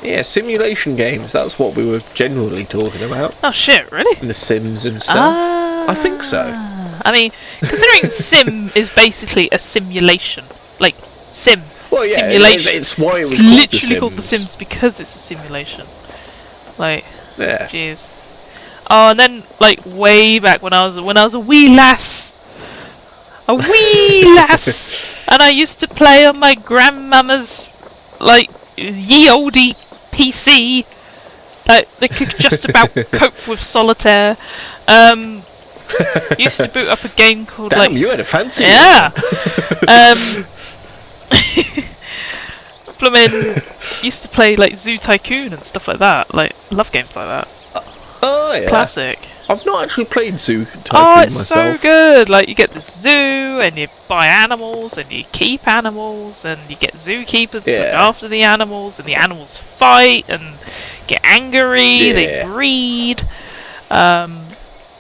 Yeah, simulation games. That's what we were generally talking about. Oh, shit, really? The Sims and stuff. I think so. I mean, considering sim is basically a simulation. Like, sim. Well, yeah, simulation. it's why it was It's called literally The called The Sims. Sims because it's a simulation. Like, Yeah. jeez. Oh, and then, like, way back when I was a wee lass. A wee lass! And I used to play on my grandmama's, like, ye olde PC. Like, they could just about cope with solitaire. Used to boot up a game called, Damn, like... you had a fancy Yeah! Bloomin' used to play, like, Zoo Tycoon and stuff like that. Like, love games like that. Oh, yeah. Classic. I've not actually played Zoo Tycoon Oh, it's myself. so good! Like, you get the zoo, and you buy animals, and you keep animals, and you get zookeepers to look after the animals, and the animals fight, and get angry, they breed,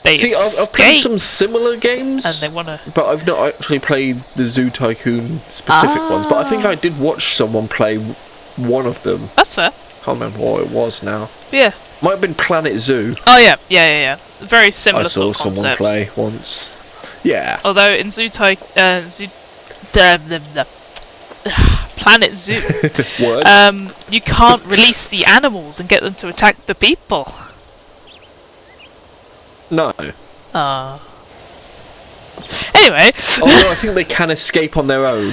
they See, I've played some similar games, and they wanna... but I've not actually played the Zoo Tycoon specific ones, but I think I did watch someone play one of them. That's fair. Can't remember what it was now. Yeah. Might have been Planet Zoo. Oh, yeah. Very similar I saw sort of someone concept. play once. Yeah. Although in Planet Zoo, Words? you can't release the animals and get them to attack the people. No. Anyway. Although I think they can escape on their own.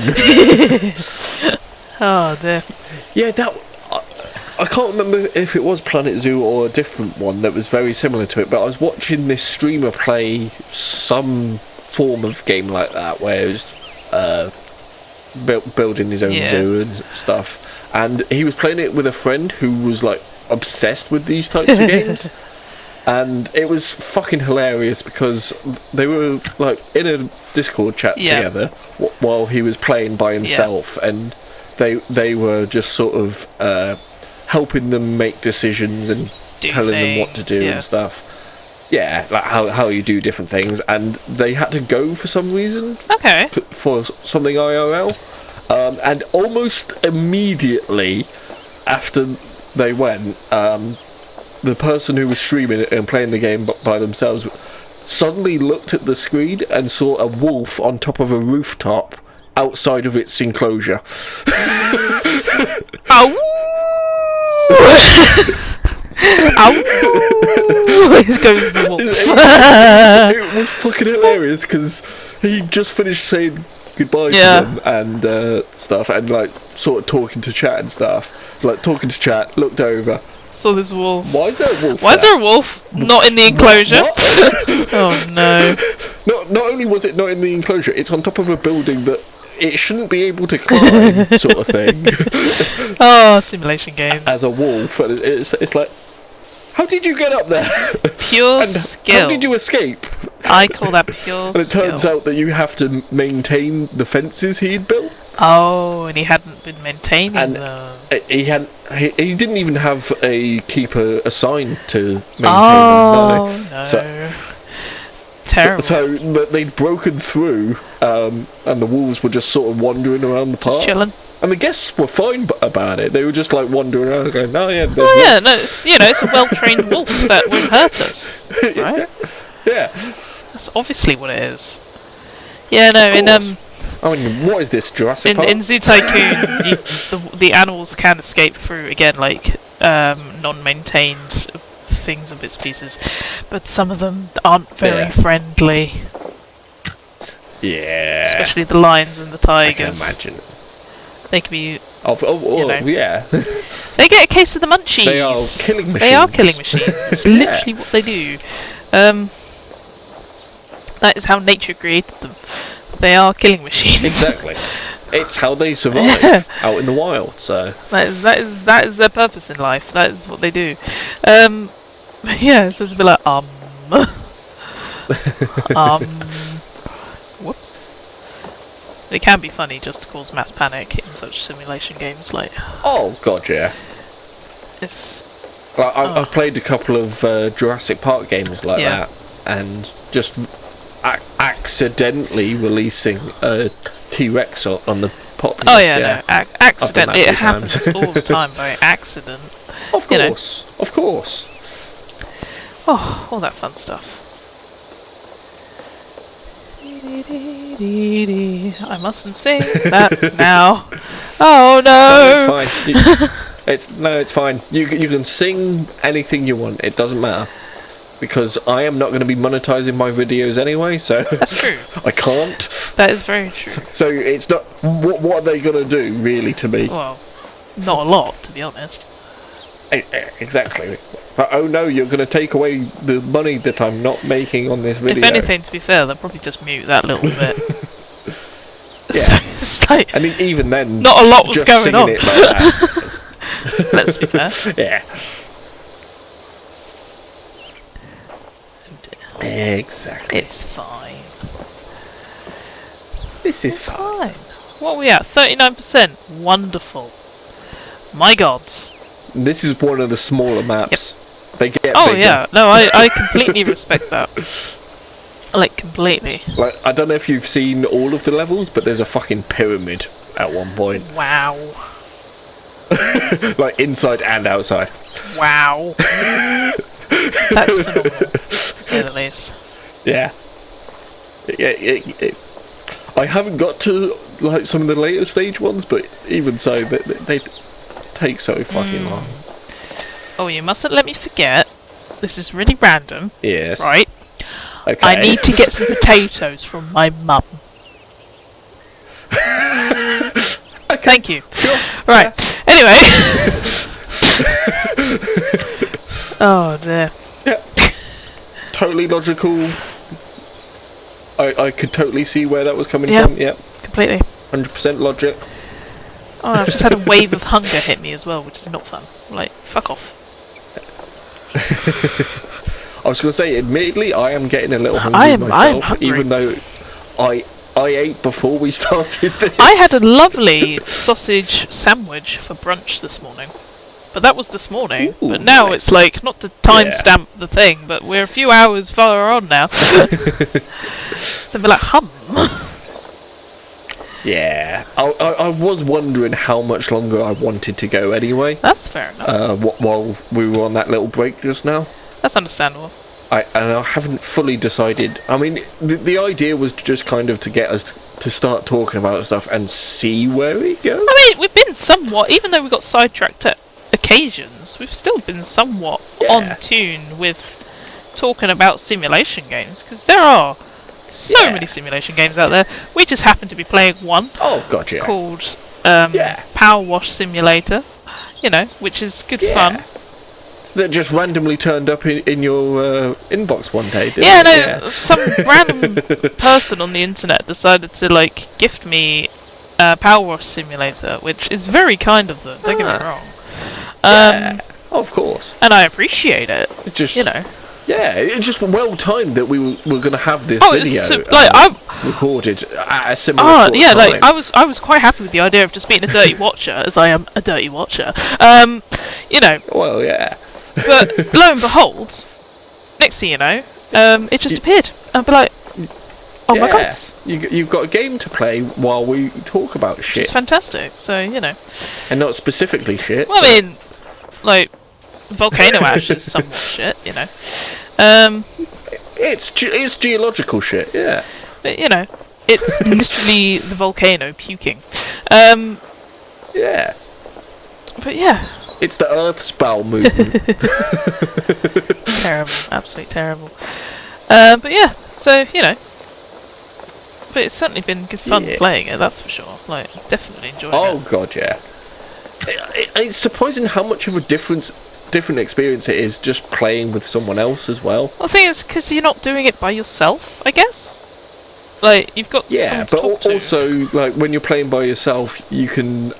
Oh dear. Yeah, that... I can't remember if it was Planet Zoo or a different one that was very similar to it, but I was watching this streamer play some form of game like that, where it was building his own zoo and stuff, and he was playing it with a friend who was like obsessed with these types of games, and it was fucking hilarious because they were like in a Discord chat together while he was playing by himself, and they were just sort of helping them make decisions and telling them what to do and stuff. Yeah, like how you do different things, and they had to go for some reason. Okay. For something IRL, and almost immediately after they went, the person who was streaming it and playing the game by themselves suddenly looked at the screen and saw a wolf on top of a rooftop outside of its enclosure. Ow! Ow! Here goes the wolf. It was fucking hilarious because he just finished saying goodbye to them and stuff, and like sort of talking to chat and stuff. Like talking to chat, looked over. Saw this wolf. Why is there a wolf? Why is there a wolf not in the enclosure? Oh no! Not only was it not in the enclosure, it's on top of a building that it shouldn't be able to climb, sort of thing. Oh, simulation games. As a wolf, and it's like, How did you get up there? Pure And skill. how did you escape? I call that pure And it skill. turns out that you have to maintain the fences he'd built. Oh, and he hadn't been maintaining And them. he didn't even have a keeper assigned to maintain Oh, them. no. So, Terrible. so they'd broken through, and the wolves were just sort of wandering around the park. Just chilling. And the guests were fine about it. They were just like wandering around going, "Oh yeah, there's Oh yeah, no, it's a well-trained wolf that won't hurt us, right? yeah." That's obviously what it is. Yeah, no, in I mean, what is this, Jurassic Park? in Zoo Tycoon, the animals can escape through again, like non-maintained things and bits and pieces, but some of them aren't very friendly. Yeah. Especially the lions and the tigers. I can imagine. They can be. Yeah. They get a case of the munchies. They are killing machines. They are killing machines. It's literally what they do. That is how nature created them. They are killing machines. Exactly. It's how they survive out in the wild. So that is their purpose in life. That is what they do. Yeah, so it's a bit like whoops. It can be funny just to cause mass panic in such simulation games. Like, oh god, yeah. It's. I've played a couple of Jurassic Park games like that, and just accidentally releasing a T-Rex on the populace. Oh yeah, no, accident. It happens times. all the time by accident. Of course, of course. Oh, all that fun stuff. I mustn't sing that now. Oh no! No, it's fine. It's fine. You can sing anything you want. It doesn't matter, because I am not going to be monetizing my videos anyway. So that's true. I can't. That is very true. So it's not. What are they going to do really to me? Well, not a lot, to be honest. Exactly. But oh no, you're going to take away the money that I'm not making on this video. If anything, to be fair, they'll probably just mute that little bit. Yeah. So it's like, I mean, even then, not a lot was just going on. It like that. Let's be fair. Yeah. Exactly. It's fine. This is It's fine. What are we at? 39%. Wonderful. My gods. This is one of the smaller maps. Yep. They get oh bigger. Yeah, no, I completely respect that. Like, completely. Like, I don't know if you've seen all of the levels, but there's a fucking pyramid at one point. Wow. Like, inside and outside. Wow. That's phenomenal, to say the least. Yeah. I haven't got to, like, some of the later stage ones, but even so, they take so fucking long. Oh, you mustn't let me forget. This is really random. Yes. Right? Okay. I need to get some potatoes from my mum. Okay. Thank you. Sure. Right. Yeah. Anyway. Oh dear. Yeah. Totally logical. I could totally see where that was coming from. Yeah. Completely. 100% logic. Oh, I've just had a wave of hunger hit me as well, which is not fun. Like, fuck off. I was going to say, admittedly, I am getting a little hungry myself, I am hungry. even though I ate before we started this. I had a lovely sausage sandwich for brunch this morning. But that was this morning. Ooh, but now nice. it's like, not to timestamp the thing, but we're a few hours further on now. So be like, Yeah. I was wondering how much longer I wanted to go anyway. That's fair enough. While we were on that little break just now. That's understandable. I haven't fully decided. I mean, the idea was just kind of to get us to start talking about stuff and see where it goes. I mean, we've been somewhat, even though we got sidetracked at occasions, we've still been somewhat on tune with talking about simulation games, because there are so many simulation games out there. We just happen to be playing one. Oh god, yeah. Called Power Wash Simulator, you know, which is good fun. That just randomly turned up in your inbox one day, didn't it? Yeah, some random person on the internet decided to, like, gift me Power Wash Simulator, which is very kind of them, don't get me wrong. Of course. And I appreciate it. It just, you know. Yeah, it's just well timed that we were going to have this video recorded at a similar sort of yeah, time. like I was quite happy with the idea of just being a dirty watcher, as I am a dirty watcher. You know. Well, yeah. But lo and behold, next thing you know, it just appeared. I'd be like, oh my god. You've got a game to play while we talk about shit. It's fantastic. So, you know. And not specifically shit. Well, I mean, like, volcano ash is somewhat shit, you know. It's geological shit, yeah. But, you know, it's literally the volcano puking. Yeah. But yeah. It's the Earth's bowel movement. Terrible, absolutely terrible. But yeah, so, you know. But it's certainly been good fun playing it, that's for sure. Like, definitely enjoying it. Oh god, yeah. It's surprising how much of a different experience it is just playing with someone else as well. Well, the thing is, because you're not doing it by yourself, I guess. Like, you've got someone to talk to. Also, like, when you're playing by yourself, you can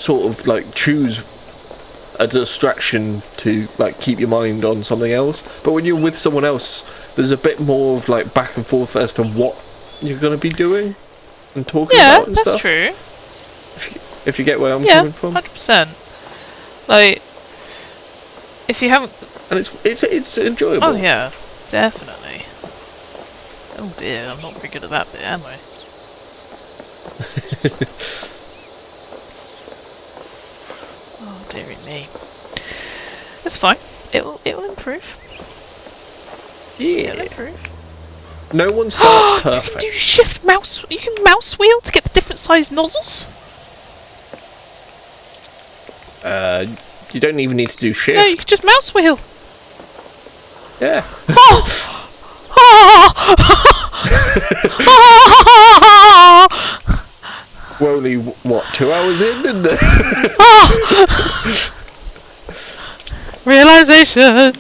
sort of like choose a distraction to like keep your mind on something else. But when you're with someone else, there's a bit more of like back and forth as to what you're going to be doing and talking about and stuff. Yeah, that's true. If you get where I'm coming from. 100%. Like, if you haven't... And it's enjoyable. Oh yeah, definitely. Oh dear, I'm not very good at that bit, am I? Oh dearie me. It's fine. It will improve. Yeah. It'll improve. No one starts perfect. You can do shift mouse. You can mouse wheel to get the different sized nozzles. You don't even need to do shift. No, you can just mouse wheel. Yeah. We're only, what, 2 hours in? And realization.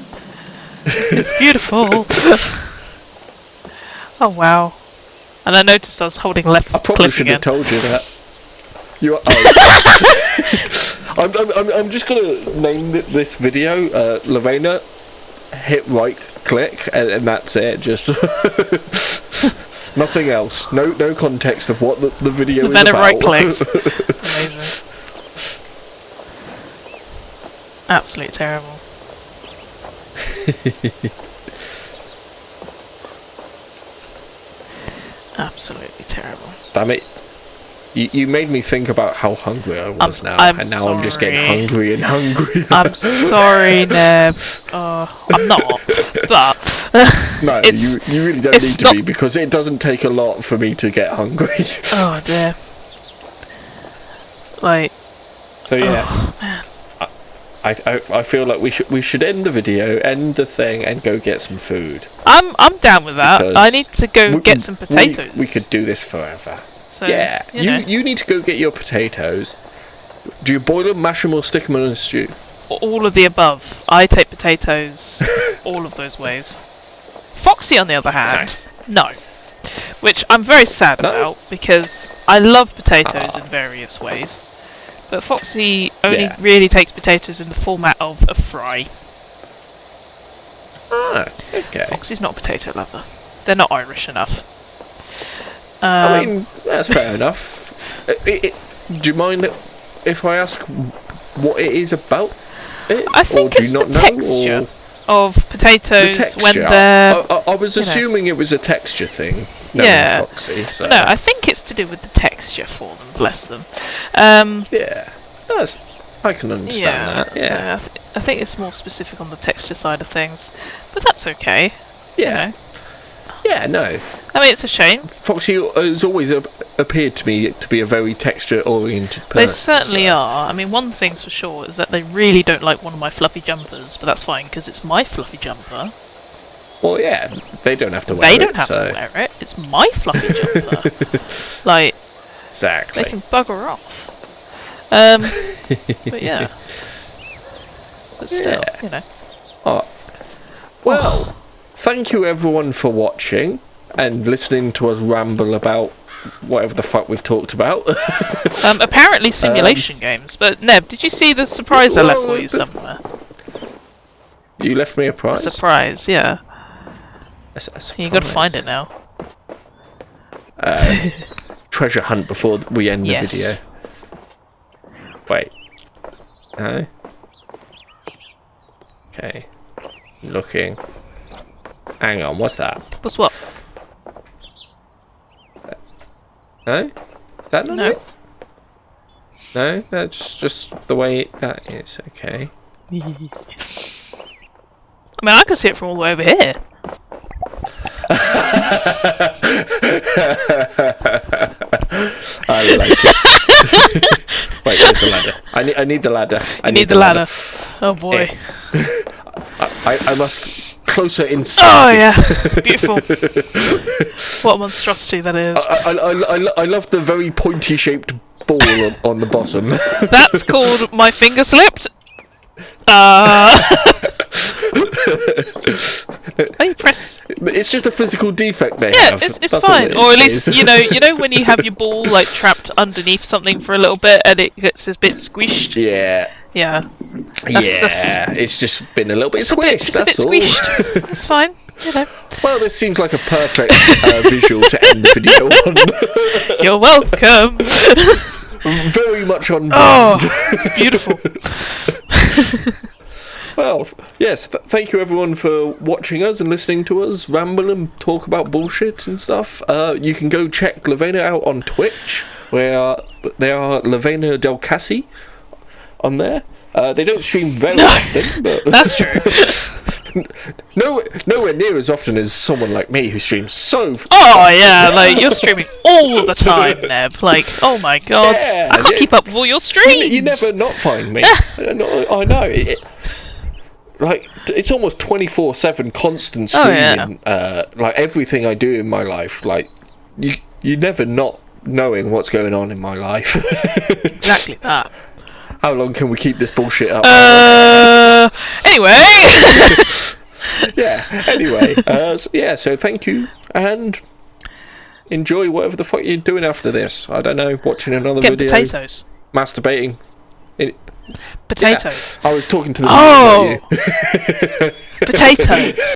It's beautiful. Oh wow. And I noticed I was holding left I probably click should again. have told you that. You are, I'm just gonna name this video Lavena hit right click and that's it. Just nothing else. No context of what the video is about. Right clicked. Amazing. Absolutely terrible. Absolutely terrible. Damn it. You made me think about how hungry I was I'm and now sorry. I'm just getting hungry and hungry. I'm sorry, Neb. I'm not, but... No, you really don't need to be, because it doesn't take a lot for me to get hungry. Oh, dear. Like... So, yes. Oh, man. I feel like we should end the video, end the thing, and go get some food. I'm down with that. Because I need to go get some potatoes. We could do this forever. So, yeah, you know. you need to go get your potatoes. Do you boil them, mash them, or stick them in a stew? All of the above. I take potatoes all of those ways. Foxy, on the other hand, no. Which I'm very sad about, because I love potatoes in various ways. But Foxy only really takes potatoes in the format of a fry. Ah, okay. Foxy's not a potato lover. They're not Irish enough. I mean, that's fair enough. Do you mind if I ask what it is about it? I think it's the texture of potatoes when they're... I was assuming it was a texture thing. Yeah. Foxy, so. No, I think it's to do with the texture for them, bless them. Yeah, I can understand that. Yeah. So I think it's more specific on the texture side of things. But that's okay. Yeah. You know. Yeah, no. I mean, it's a shame. Foxy has always appeared to me to be a very texture-oriented person. They certainly are. I mean, one thing's for sure is that they really don't like one of my fluffy jumpers, but that's fine because it's my fluffy jumper. Well, yeah, they don't have to wear it. They don't have to wear it. It's my fluffy jumper. Like, exactly. They can bugger off. But yeah. But still, you know. Oh. Well, thank you everyone for watching and listening to us ramble about whatever the fuck we've talked about. Apparently simulation games. But Neb, did you see the surprise I left for you somewhere? You left me a A prize? surprise, yeah. A surprise. You gotta find it now. Treasure hunt before we end the Yes. video. Wait. No? Okay. Looking. Hang on, what's that? What's what? No? Is that not No. it? No? That's just the way that is. Okay. I mean, I can see it from all the way over here. I like it. Wait, where's the ladder? I need the ladder. I need the ladder. Oh boy. I must closer inside. Oh this. yeah, beautiful. What a monstrosity that is. I love the very pointy shaped ball on the bottom. That's called my finger slipped. Oh, you press. It's just a physical defect they Yeah, have. it's That's all fine. it Or at is. least you know when you have your ball like trapped underneath something for a little bit and it gets a bit squished. Yeah. Yeah. It's just been a little bit squished. It's a bit that's all. squished. It's fine. You know. Well, this seems like a perfect visual to end the video on. You're welcome. Very much on brand. Oh, it's beautiful. Well, yes, thank you everyone for watching us and listening to us ramble and talk about bullshit and stuff. You can go check Lavena out on Twitch, where they are Lavena Delcasy on there. They don't stream very often, but That's true. nowhere near as often as someone like me who streams so. Oh yeah, like you're streaming all the time, Neb. Like, oh my god, Yeah, I can't keep up with all your streams. You never not find me. I know. Like, it's almost 24/7 constant streaming. Like everything I do in my life, like you never not knowing what's going on in my life. Exactly that. How long can we keep this bullshit up? Anyway. Yeah. Anyway. So thank you and enjoy whatever the fuck you're doing after this. I don't know. Watching another Get video. potatoes. Masturbating. Potatoes. I was talking to the Oh. about you. Potatoes.